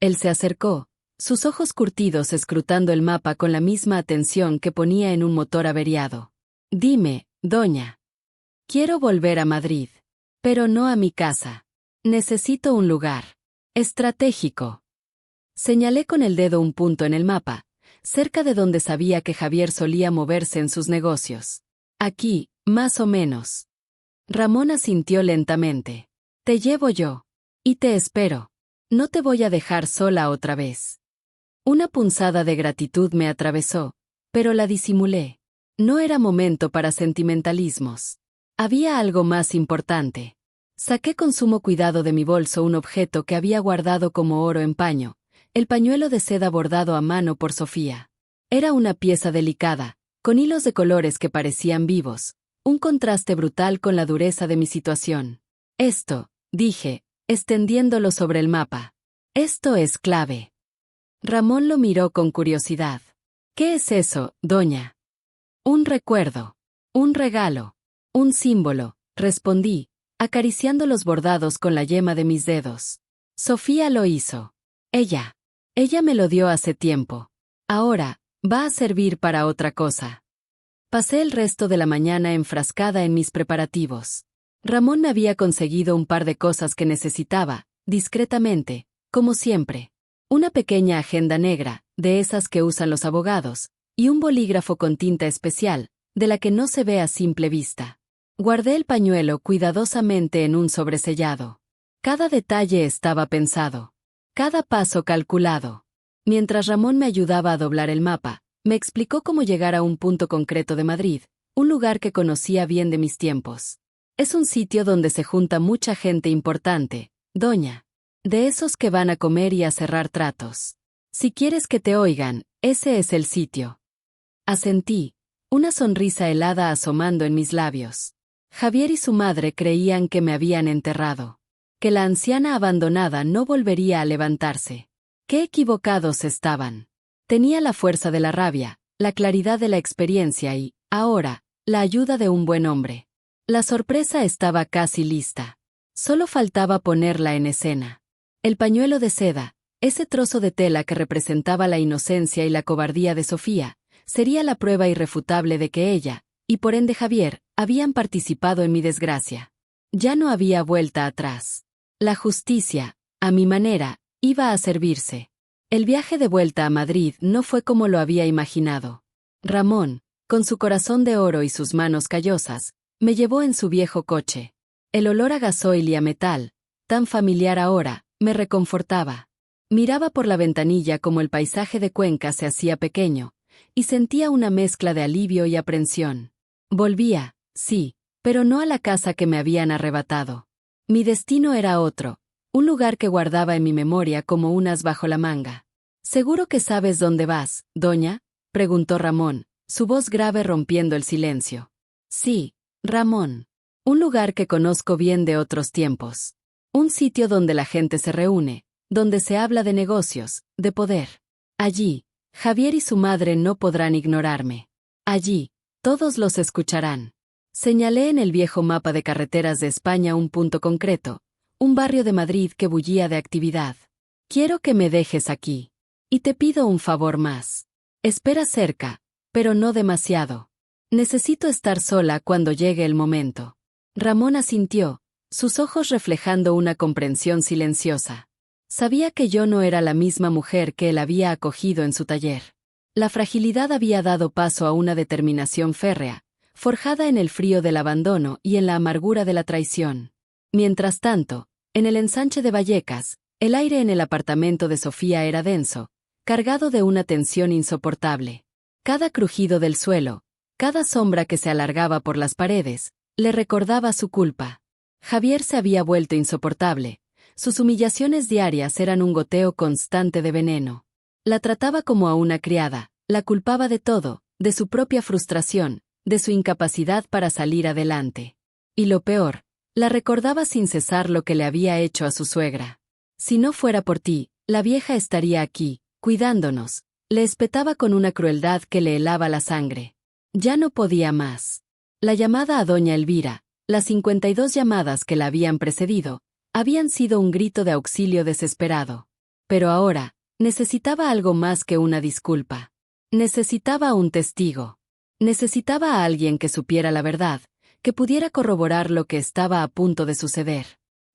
Él se acercó, sus ojos curtidos escrutando el mapa con la misma atención que ponía en un motor averiado. Dime, doña. Quiero volver a Madrid. Pero no a mi casa. Necesito un lugar estratégico. Señalé con el dedo un punto en el mapa, cerca de donde sabía que Javier solía moverse en sus negocios. Aquí, más o menos. Ramón asintió lentamente. Te llevo yo. Y te espero. No te voy a dejar sola otra vez. Una punzada de gratitud me atravesó, pero la disimulé. No era momento para sentimentalismos. Había algo más importante. Saqué con sumo cuidado de mi bolso un objeto que había guardado como oro en paño, el pañuelo de seda bordado a mano por Sofía. Era una pieza delicada, con hilos de colores que parecían vivos, un contraste brutal con la dureza de mi situación. Esto, dije, extendiéndolo sobre el mapa. Esto es clave. Ramón lo miró con curiosidad. ¿Qué es eso, doña? Un recuerdo. Un regalo. Un símbolo, respondí, acariciando los bordados con la yema de mis dedos. Sofía lo hizo. Ella me lo dio hace tiempo. Ahora, va a servir para otra cosa. Pasé el resto de la mañana enfrascada en mis preparativos. Ramón me había conseguido un par de cosas que necesitaba, discretamente, como siempre. Una pequeña agenda negra, de esas que usan los abogados, y un bolígrafo con tinta especial, de la que no se ve a simple vista. Guardé el pañuelo cuidadosamente en un sobresellado. Cada detalle estaba pensado. Cada paso calculado. Mientras Ramón me ayudaba a doblar el mapa, me explicó cómo llegar a un punto concreto de Madrid, un lugar que conocía bien de mis tiempos. Es un sitio donde se junta mucha gente importante, doña. De esos que van a comer y a cerrar tratos. Si quieres que te oigan, ese es el sitio. Asentí, una sonrisa helada asomando en mis labios. Javier y su madre creían que me habían enterrado. Que la anciana abandonada no volvería a levantarse. Qué equivocados estaban. Tenía la fuerza de la rabia, la claridad de la experiencia y, ahora, la ayuda de un buen hombre. La sorpresa estaba casi lista. Solo faltaba ponerla en escena. El pañuelo de seda, ese trozo de tela que representaba la inocencia y la cobardía de Sofía, sería la prueba irrefutable de que ella, y por ende Javier, habían participado en mi desgracia. Ya no había vuelta atrás. La justicia, a mi manera, iba a servirse. El viaje de vuelta a Madrid no fue como lo había imaginado. Ramón, con su corazón de oro y sus manos callosas, me llevó en su viejo coche. El olor a gasoil y a metal, tan familiar ahora, me reconfortaba. Miraba por la ventanilla como el paisaje de Cuenca se hacía pequeño, y sentía una mezcla de alivio y aprensión. Volvía, sí, pero no a la casa que me habían arrebatado. Mi destino era otro, un lugar que guardaba en mi memoria como un as bajo la manga. ¿Seguro que sabes dónde vas, doña?, preguntó Ramón, su voz grave rompiendo el silencio. Sí, Ramón. Un lugar que conozco bien de otros tiempos. Un sitio donde la gente se reúne, donde se habla de negocios, de poder. Allí, Javier y su madre no podrán ignorarme. Allí, todos los escucharán. Señalé en el viejo mapa de carreteras de España un punto concreto, un barrio de Madrid que bullía de actividad. Quiero que me dejes aquí. Y te pido un favor más. Espera cerca, pero no demasiado. Necesito estar sola cuando llegue el momento. Ramón asintió, sus ojos reflejando una comprensión silenciosa. Sabía que yo no era la misma mujer que él había acogido en su taller. La fragilidad había dado paso a una determinación férrea, forjada en el frío del abandono y en la amargura de la traición. Mientras tanto, en el ensanche de Vallecas, el aire en el apartamento de Sofía era denso, cargado de una tensión insoportable. Cada crujido del suelo, cada sombra que se alargaba por las paredes, le recordaba su culpa. Javier se había vuelto insoportable. Sus humillaciones diarias eran un goteo constante de veneno. La trataba como a una criada, la culpaba de todo, de su propia frustración, de su incapacidad para salir adelante. Y lo peor, la recordaba sin cesar lo que le había hecho a su suegra. Si no fuera por ti, la vieja estaría aquí, cuidándonos, le espetaba con una crueldad que le helaba la sangre. Ya no podía más. La llamada a doña Elvira, las 52 llamadas que la habían precedido, habían sido un grito de auxilio desesperado. Pero ahora, necesitaba algo más que una disculpa. Necesitaba un testigo. Necesitaba a alguien que supiera la verdad, que pudiera corroborar lo que estaba a punto de suceder.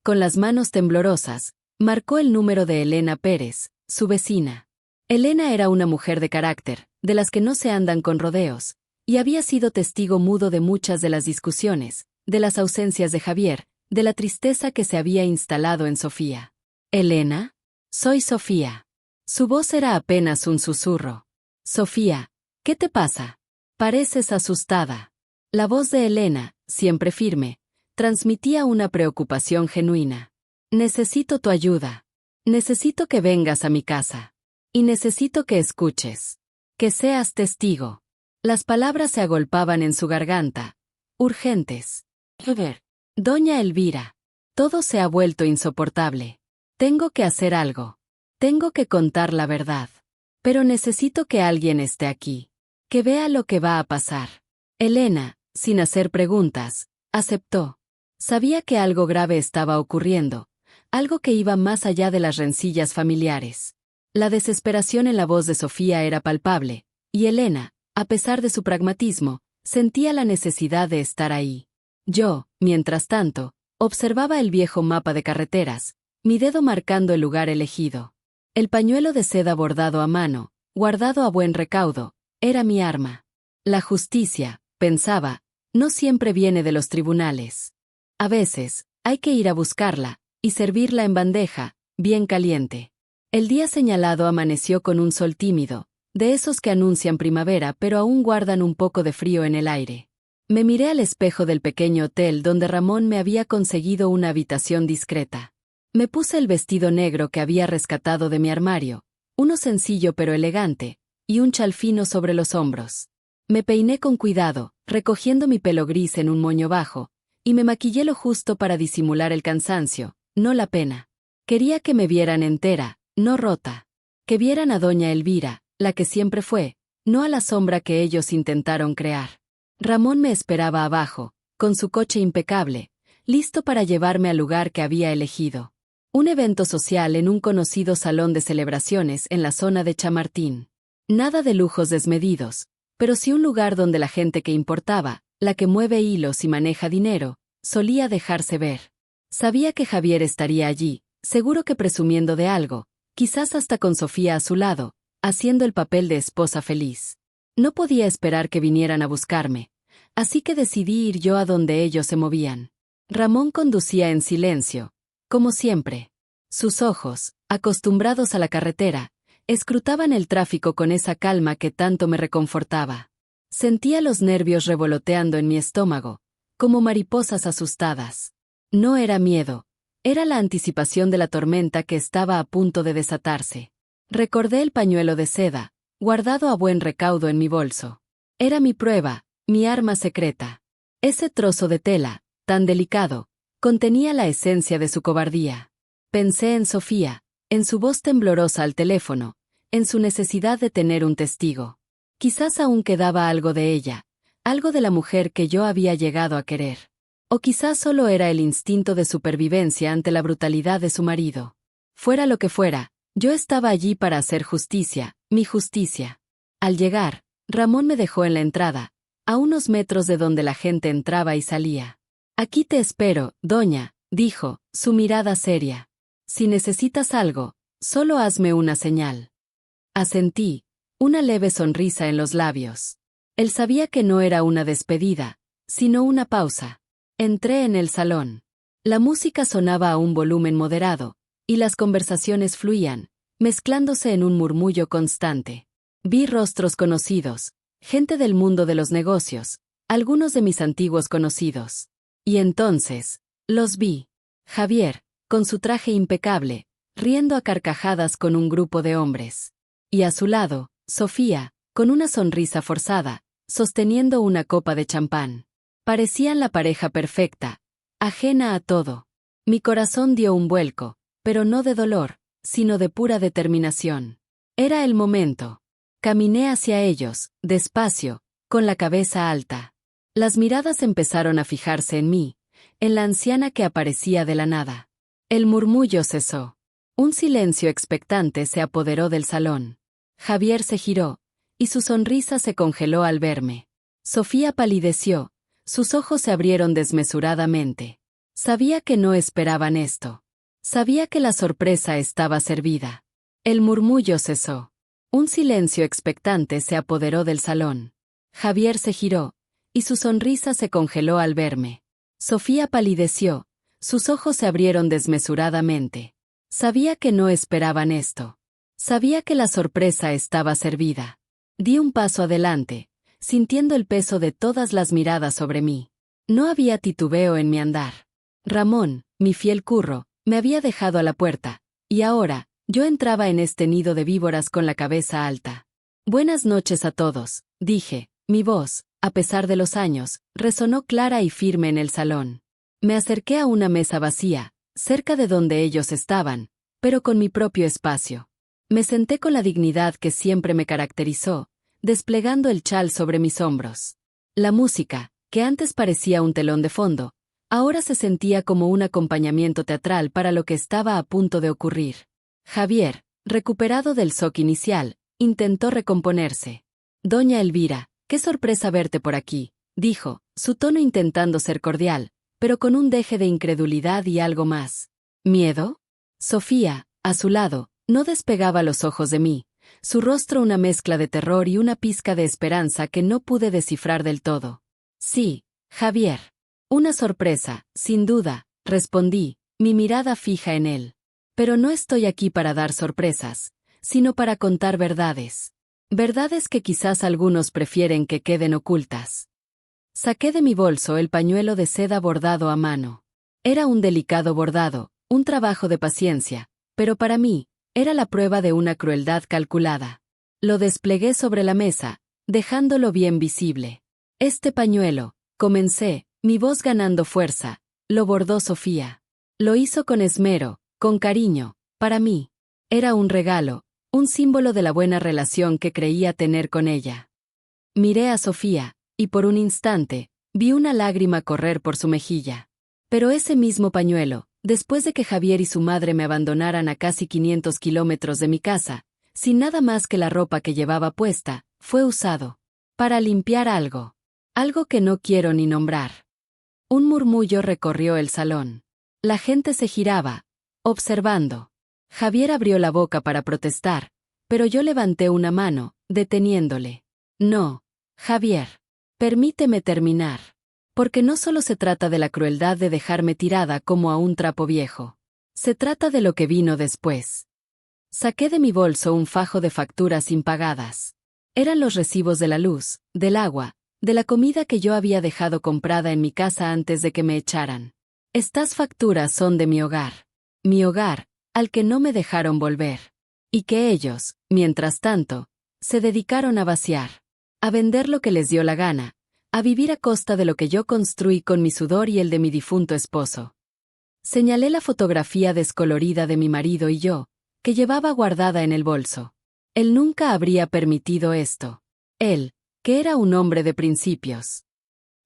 Con las manos temblorosas, marcó el número de Elena Pérez, su vecina. Elena era una mujer de carácter, de las que no se andan con rodeos, y había sido testigo mudo de muchas de las discusiones, de las ausencias de Javier, de la tristeza que se había instalado en Sofía. ¿Elena? Soy Sofía. Su voz era apenas un susurro. Sofía, ¿qué te pasa? Pareces asustada. La voz de Elena, siempre firme, transmitía una preocupación genuina. Necesito tu ayuda. Necesito que vengas a mi casa. Y necesito que escuches. Que seas testigo. Las palabras se agolpaban en su garganta, urgentes. Doña Elvira, todo se ha vuelto insoportable. Tengo que hacer algo. Tengo que contar la verdad. Pero necesito que alguien esté aquí. Que vea lo que va a pasar. Elena, sin hacer preguntas, aceptó. Sabía que algo grave estaba ocurriendo, algo que iba más allá de las rencillas familiares. La desesperación en la voz de Sofía era palpable, y Elena, a pesar de su pragmatismo, sentía la necesidad de estar ahí. Yo, mientras tanto, observaba el viejo mapa de carreteras, mi dedo marcando el lugar elegido. El pañuelo de seda bordado a mano, guardado a buen recaudo, era mi arma. La justicia, pensaba, no siempre viene de los tribunales. A veces, hay que ir a buscarla, y servirla en bandeja, bien caliente. El día señalado amaneció con un sol tímido, de esos que anuncian primavera pero aún guardan un poco de frío en el aire. Me miré al espejo del pequeño hotel donde Ramón me había conseguido una habitación discreta. Me puse el vestido negro que había rescatado de mi armario, uno sencillo pero elegante, y un chal fino sobre los hombros. Me peiné con cuidado, recogiendo mi pelo gris en un moño bajo, y me maquillé lo justo para disimular el cansancio, no la pena. Quería que me vieran entera, no rota. Que vieran a doña Elvira, la que siempre fue, no a la sombra que ellos intentaron crear. Ramón me esperaba abajo, con su coche impecable, listo para llevarme al lugar que había elegido. Un evento social en un conocido salón de celebraciones en la zona de Chamartín. Nada de lujos desmedidos, pero sí un lugar donde la gente que importaba, la que mueve hilos y maneja dinero, solía dejarse ver. Sabía que Javier estaría allí, seguro que presumiendo de algo, quizás hasta con Sofía a su lado, haciendo el papel de esposa feliz. No podía esperar que vinieran a buscarme, así que decidí ir yo a donde ellos se movían. Ramón conducía en silencio, como siempre. Sus ojos, acostumbrados a la carretera, escrutaban el tráfico con esa calma que tanto me reconfortaba. Sentía los nervios revoloteando en mi estómago, como mariposas asustadas. No era miedo, era la anticipación de la tormenta que estaba a punto de desatarse. Recordé el pañuelo de seda, guardado a buen recaudo en mi bolso. Era mi prueba, mi arma secreta. Ese trozo de tela, tan delicado, contenía la esencia de su cobardía. Pensé en Sofía, en su voz temblorosa al teléfono, en su necesidad de tener un testigo. Quizás aún quedaba algo de ella, algo de la mujer que yo había llegado a querer. O quizás solo era el instinto de supervivencia ante la brutalidad de su marido. Fuera lo que fuera, yo estaba allí para hacer justicia, mi justicia. Al llegar, Ramón me dejó en la entrada, a unos metros de donde la gente entraba y salía. «Aquí te espero, doña», dijo, su mirada seria. «Si necesitas algo, solo hazme una señal». Asentí, una leve sonrisa en los labios. Él sabía que no era una despedida, sino una pausa. Entré en el salón. La música sonaba a un volumen moderado, y las conversaciones fluían, mezclándose en un murmullo constante. Vi rostros conocidos, gente del mundo de los negocios, algunos de mis antiguos conocidos. Y entonces, los vi. Javier, con su traje impecable, riendo a carcajadas con un grupo de hombres. Y a su lado, Sofía, con una sonrisa forzada, sosteniendo una copa de champán. Parecían la pareja perfecta, ajena a todo. Mi corazón dio un vuelco, pero no de dolor, sino de pura determinación. Era el momento. Caminé hacia ellos, despacio, con la cabeza alta. Las miradas empezaron a fijarse en mí, en la anciana que aparecía de la nada. El murmullo cesó. Un silencio expectante se apoderó del salón. Javier se giró, y su sonrisa se congeló al verme. Sofía palideció, sus ojos se abrieron desmesuradamente. Sabía que no esperaban esto. Sabía que la sorpresa estaba servida. El murmullo cesó. Un silencio expectante se apoderó del salón. Javier se giró, y su sonrisa se congeló al verme. Sofía palideció, sus ojos se abrieron desmesuradamente. Sabía que no esperaban esto. Sabía que la sorpresa estaba servida. Di un paso adelante, sintiendo el peso de todas las miradas sobre mí. No había titubeo en mi andar. Ramón, mi fiel curro, me había dejado a la puerta, y ahora, yo entraba en este nido de víboras con la cabeza alta. «Buenas noches a todos», dije. Mi voz, a pesar de los años, resonó clara y firme en el salón. Me acerqué a una mesa vacía, cerca de donde ellos estaban, pero con mi propio espacio. Me senté con la dignidad que siempre me caracterizó, desplegando el chal sobre mis hombros. La música, que antes parecía un telón de fondo, Ahora se sentía como un acompañamiento teatral para lo que estaba a punto de ocurrir. Javier, recuperado del shock inicial, intentó recomponerse. «Doña Elvira, qué sorpresa verte por aquí», dijo, su tono intentando ser cordial, pero con un deje de incredulidad y algo más. ¿Miedo? Sofía, a su lado, no despegaba los ojos de mí, su rostro una mezcla de terror y una pizca de esperanza que no pude descifrar del todo. «Sí, Javier». «Una sorpresa, sin duda», respondí, mi mirada fija en él. «Pero no estoy aquí para dar sorpresas, sino para contar verdades. Verdades que quizás algunos prefieren que queden ocultas». Saqué de mi bolso el pañuelo de seda bordado a mano. Era un delicado bordado, un trabajo de paciencia, pero para mí, era la prueba de una crueldad calculada. Lo desplegué sobre la mesa, dejándolo bien visible. «Este pañuelo», comencé, mi voz ganando fuerza, «lo bordó Sofía. Lo hizo con esmero, con cariño, para mí. Era un regalo, un símbolo de la buena relación que creía tener con ella». Miré a Sofía, y por un instante, vi una lágrima correr por su mejilla. Pero ese mismo pañuelo, después de que Javier y su madre me abandonaran a casi 500 kilómetros de mi casa, sin nada más que la ropa que llevaba puesta, fue usado para limpiar algo. Algo que no quiero ni nombrar. Un murmullo recorrió el salón. La gente se giraba, observando. Javier abrió la boca para protestar, pero yo levanté una mano, deteniéndole. «No, Javier. Permíteme terminar. Porque no solo se trata de la crueldad de dejarme tirada como a un trapo viejo. Se trata de lo que vino después». Saqué de mi bolso un fajo de facturas impagadas. Eran los recibos de la luz, del agua, de la comida que yo había dejado comprada en mi casa antes de que me echaran. Estas facturas son de mi hogar, al que no me dejaron volver. Y que ellos, mientras tanto, se dedicaron a vaciar, a vender lo que les dio la gana, a vivir a costa de lo que yo construí con mi sudor y el de mi difunto esposo. Señalé la fotografía descolorida de mi marido y yo, que llevaba guardada en el bolso. Él nunca habría permitido esto. Él, que era un hombre de principios.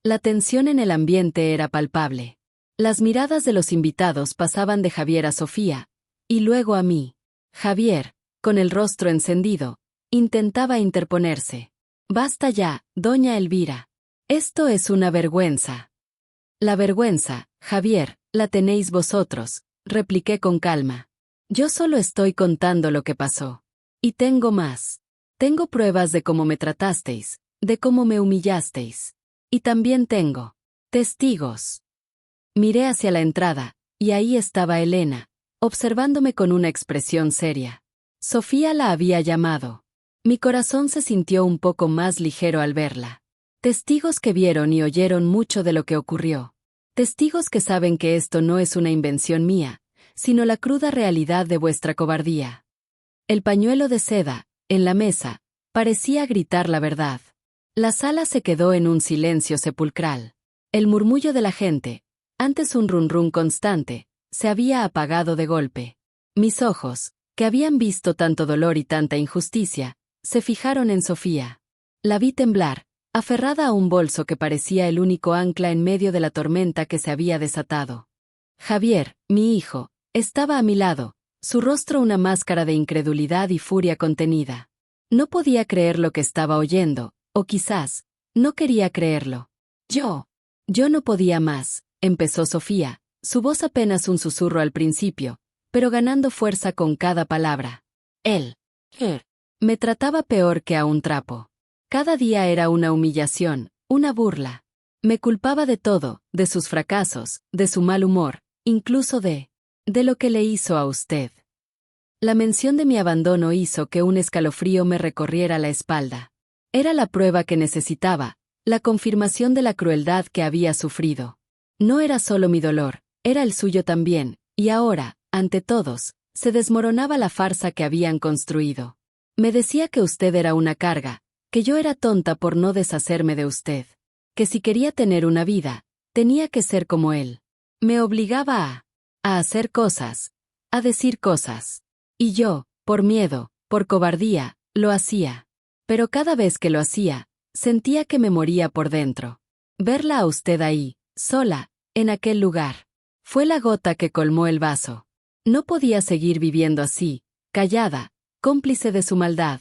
La tensión en el ambiente era palpable. Las miradas de los invitados pasaban de Javier a Sofía, y luego a mí. Javier, con el rostro encendido, intentaba interponerse. «Basta ya, doña Elvira. Esto es una vergüenza». «La vergüenza, Javier, la tenéis vosotros», repliqué con calma. «Yo solo estoy contando lo que pasó. Y tengo más. Tengo pruebas de cómo me tratasteis, de cómo me humillasteis. Y también tengo testigos». Miré hacia la entrada, y ahí estaba Elena, observándome con una expresión seria. Sofía la había llamado. Mi corazón se sintió un poco más ligero al verla. Testigos que vieron y oyeron mucho de lo que ocurrió. Testigos que saben que esto no es una invención mía, sino la cruda realidad de vuestra cobardía. El pañuelo de seda, en la mesa, parecía gritar la verdad. La sala se quedó en un silencio sepulcral. El murmullo de la gente, antes un run constante, se había apagado de golpe. Mis ojos, que habían visto tanto dolor y tanta injusticia, se fijaron en Sofía. La vi temblar, aferrada a un bolso que parecía el único ancla en medio de la tormenta que se había desatado. Javier, mi hijo, estaba a mi lado, su rostro una máscara de incredulidad y furia contenida. No podía creer lo que estaba oyendo, o quizás, no quería creerlo. Yo no podía más, empezó Sofía, su voz apenas un susurro al principio, pero ganando fuerza con cada palabra. Él me trataba peor que a un trapo. Cada día era una humillación, una burla. Me culpaba de todo, de sus fracasos, de su mal humor, incluso de lo que le hizo a usted. La mención de mi abandono hizo que un escalofrío me recorriera la espalda. Era la prueba que necesitaba, la confirmación de la crueldad que había sufrido. No era solo mi dolor, era el suyo también, y ahora, ante todos, se desmoronaba la farsa que habían construido. Me decía que usted era una carga, que yo era tonta por no deshacerme de usted, que si quería tener una vida, tenía que ser como él. Me obligaba a hacer cosas, a decir cosas. Y yo, por miedo, por cobardía, lo hacía. Pero cada vez que lo hacía, sentía que me moría por dentro. Verla a usted ahí, sola, en aquel lugar. Fue la gota que colmó el vaso. No podía seguir viviendo así, callada, cómplice de su maldad.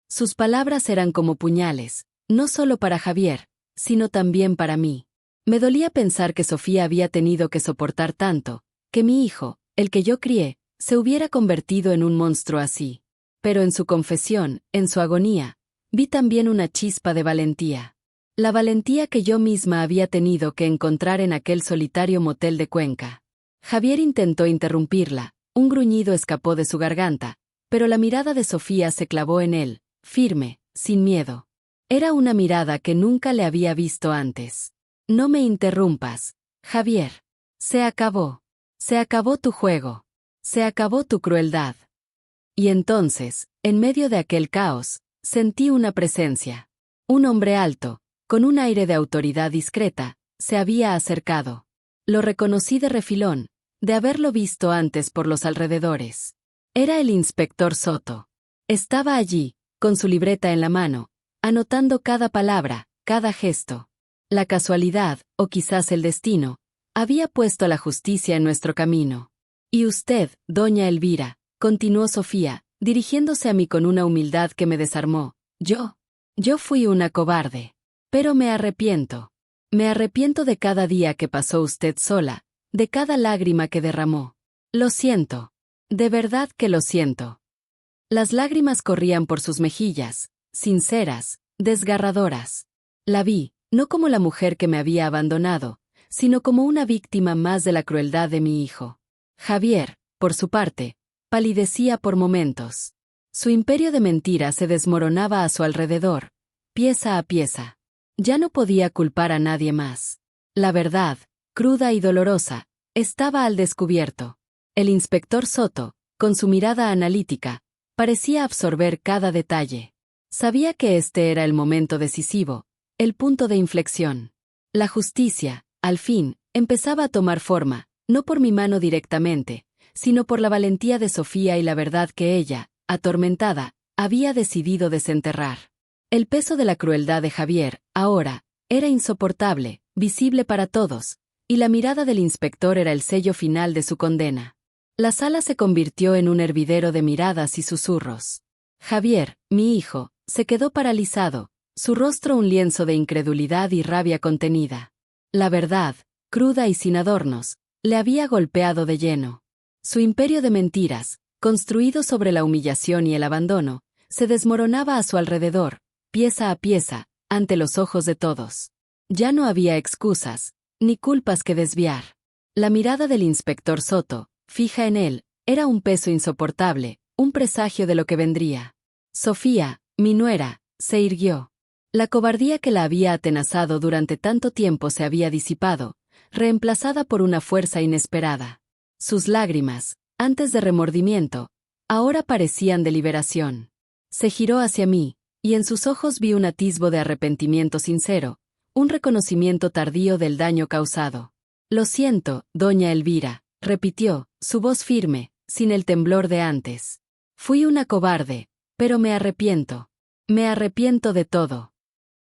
Sus palabras eran como puñales, no solo para Javier, sino también para mí. Me dolía pensar que Sofía había tenido que soportar tanto, que mi hijo, el que yo crié, se hubiera convertido en un monstruo así. Pero en su confesión, en su agonía, vi también una chispa de valentía. La valentía que yo misma había tenido que encontrar en aquel solitario motel de Cuenca. Javier intentó interrumpirla, un gruñido escapó de su garganta, pero la mirada de Sofía se clavó en él, firme, sin miedo. Era una mirada que nunca le había visto antes. No me interrumpas, Javier. Se acabó. Se acabó tu juego. Se acabó tu crueldad. Y entonces, en medio de aquel caos, sentí una presencia. Un hombre alto, con un aire de autoridad discreta, se había acercado. Lo reconocí de refilón, de haberlo visto antes por los alrededores. Era el inspector Soto. Estaba allí, con su libreta en la mano, anotando cada palabra, cada gesto. La casualidad, o quizás el destino, había puesto a la justicia en nuestro camino. Y usted, doña Elvira, continuó Sofía, dirigiéndose a mí con una humildad que me desarmó. Yo fui una cobarde. Pero me arrepiento. Me arrepiento de cada día que pasó usted sola, de cada lágrima que derramó. Lo siento. De verdad que lo siento. Las lágrimas corrían por sus mejillas, sinceras, desgarradoras. La vi, no como la mujer que me había abandonado, sino como una víctima más de la crueldad de mi hijo. Javier, por su parte, palidecía por momentos. Su imperio de mentiras se desmoronaba a su alrededor, pieza a pieza. Ya no podía culpar a nadie más. La verdad, cruda y dolorosa, estaba al descubierto. El inspector Soto, con su mirada analítica, parecía absorber cada detalle. Sabía que este era el momento decisivo, el punto de inflexión. La justicia, al fin, empezaba a tomar forma, no por mi mano directamente, sino por la valentía de Sofía y la verdad que ella, atormentada, había decidido desenterrar. El peso de la crueldad de Javier, ahora, era insoportable, visible para todos, y la mirada del inspector era el sello final de su condena. La sala se convirtió en un hervidero de miradas y susurros. Javier, mi hijo, se quedó paralizado, su rostro un lienzo de incredulidad y rabia contenida. La verdad, cruda y sin adornos, le había golpeado de lleno. Su imperio de mentiras, construido sobre la humillación y el abandono, se desmoronaba a su alrededor, pieza a pieza, ante los ojos de todos. Ya no había excusas, ni culpas que desviar. La mirada del inspector Soto, fija en él, era un peso insoportable, un presagio de lo que vendría. Sofía, mi nuera, se irguió. La cobardía que la había atenazado durante tanto tiempo se había disipado, reemplazada por una fuerza inesperada. Sus lágrimas, antes de remordimiento, ahora parecían de liberación. Se giró hacia mí, y en sus ojos vi un atisbo de arrepentimiento sincero, un reconocimiento tardío del daño causado. Lo siento, doña Elvira, repitió, su voz firme, sin el temblor de antes. Fui una cobarde, pero me arrepiento. Me arrepiento de todo.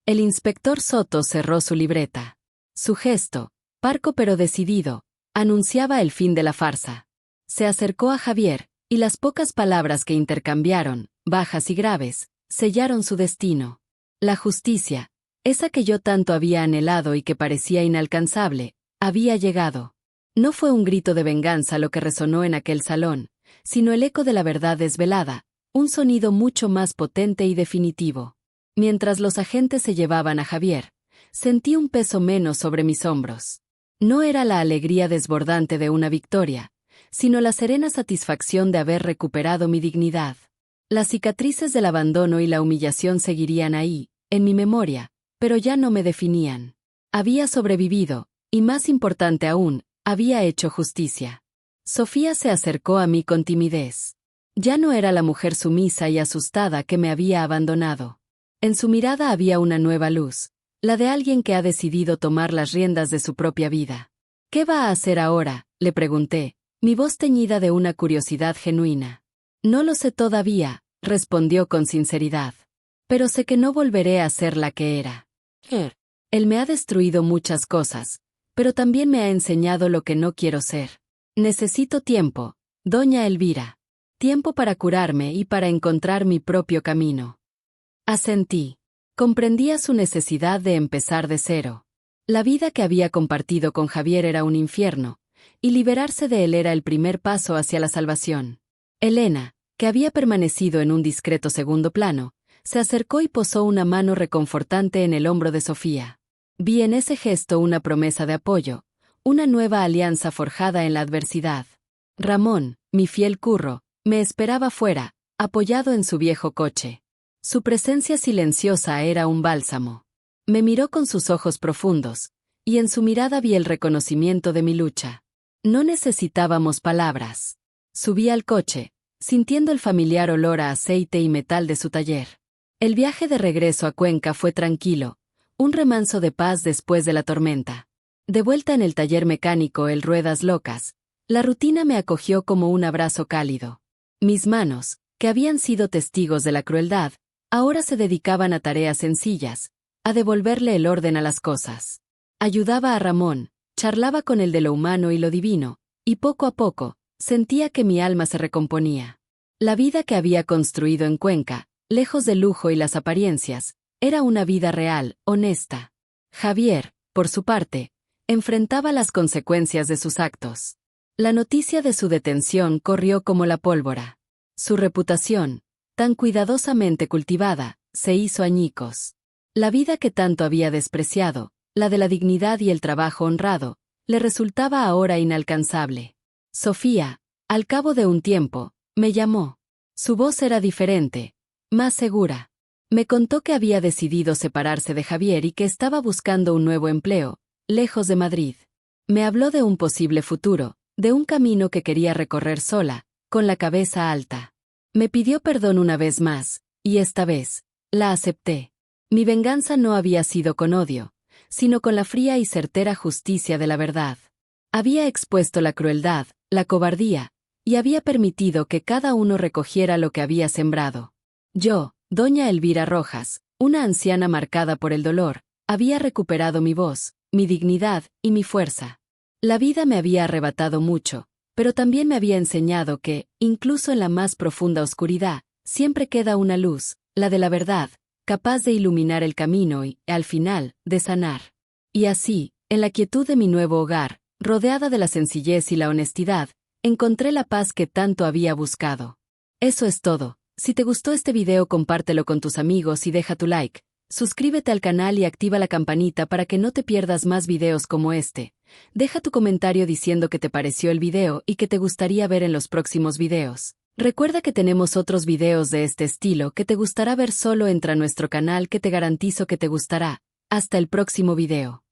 El inspector Soto cerró su libreta. Su gesto, parco pero decidido, anunciaba el fin de la farsa. Se acercó a Javier, y las pocas palabras que intercambiaron, bajas y graves, sellaron su destino. La justicia, esa que yo tanto había anhelado y que parecía inalcanzable, había llegado. No fue un grito de venganza lo que resonó en aquel salón, sino el eco de la verdad desvelada, un sonido mucho más potente y definitivo. Mientras los agentes se llevaban a Javier, sentí un peso menos sobre mis hombros. No era la alegría desbordante de una victoria, sino la serena satisfacción de haber recuperado mi dignidad. Las cicatrices del abandono y la humillación seguirían ahí, en mi memoria, pero ya no me definían. Había sobrevivido, y más importante aún, había hecho justicia. Sofía se acercó a mí con timidez. Ya no era la mujer sumisa y asustada que me había abandonado. En su mirada había una nueva luz, la de alguien que ha decidido tomar las riendas de su propia vida. ¿Qué va a hacer ahora?, le pregunté, mi voz teñida de una curiosidad genuina. No lo sé todavía, respondió con sinceridad. Pero sé que no volveré a ser la que era. Él me ha destruido muchas cosas, pero también me ha enseñado lo que no quiero ser. Necesito tiempo, doña Elvira. Tiempo para curarme y para encontrar mi propio camino. Asentí. Comprendía su necesidad de empezar de cero. La vida que había compartido con Javier era un infierno, y liberarse de él era el primer paso hacia la salvación. Elena, que había permanecido en un discreto segundo plano, se acercó y posó una mano reconfortante en el hombro de Sofía. Vi en ese gesto una promesa de apoyo, una nueva alianza forjada en la adversidad. Ramón, mi fiel curro, me esperaba fuera, apoyado en su viejo coche. Su presencia silenciosa era un bálsamo. Me miró con sus ojos profundos, y en su mirada vi el reconocimiento de mi lucha. No necesitábamos palabras. Subí al coche, sintiendo el familiar olor a aceite y metal de su taller. El viaje de regreso a Cuenca fue tranquilo, un remanso de paz después de la tormenta. De vuelta en el taller mecánico El Ruedas Locas, la rutina me acogió como un abrazo cálido. Mis manos, que habían sido testigos de la crueldad, ahora se dedicaban a tareas sencillas, a devolverle el orden a las cosas. Ayudaba a Ramón, charlaba con él de lo humano y lo divino, y poco a poco, sentía que mi alma se recomponía. La vida que había construido en Cuenca, lejos del lujo y las apariencias, era una vida real, honesta. Javier, por su parte, enfrentaba las consecuencias de sus actos. La noticia de su detención corrió como la pólvora. Su reputación, tan cuidadosamente cultivada, se hizo añicos. La vida que tanto había despreciado, la de la dignidad y el trabajo honrado, le resultaba ahora inalcanzable. Sofía, al cabo de un tiempo, me llamó. Su voz era diferente, más segura. Me contó que había decidido separarse de Javier y que estaba buscando un nuevo empleo, lejos de Madrid. Me habló de un posible futuro, de un camino que quería recorrer sola, con la cabeza alta. Me pidió perdón una vez más, y esta vez, la acepté. Mi venganza no había sido con odio, sino con la fría y certera justicia de la verdad. Había expuesto la crueldad, la cobardía, y había permitido que cada uno recogiera lo que había sembrado. Yo, doña Elvira Rojas, una anciana marcada por el dolor, había recuperado mi voz, mi dignidad y mi fuerza. La vida me había arrebatado mucho, pero también me había enseñado que, incluso en la más profunda oscuridad, siempre queda una luz, la de la verdad, capaz de iluminar el camino y, al final, de sanar. Y así, en la quietud de mi nuevo hogar, rodeada de la sencillez y la honestidad, encontré la paz que tanto había buscado. Eso es todo. Si te gustó este video, compártelo con tus amigos y deja tu like. Suscríbete al canal y activa la campanita para que no te pierdas más videos como este. Deja tu comentario diciendo qué te pareció el video y qué te gustaría ver en los próximos videos. Recuerda que tenemos otros videos de este estilo que te gustará ver, solo entra a nuestro canal que te garantizo que te gustará. Hasta el próximo video.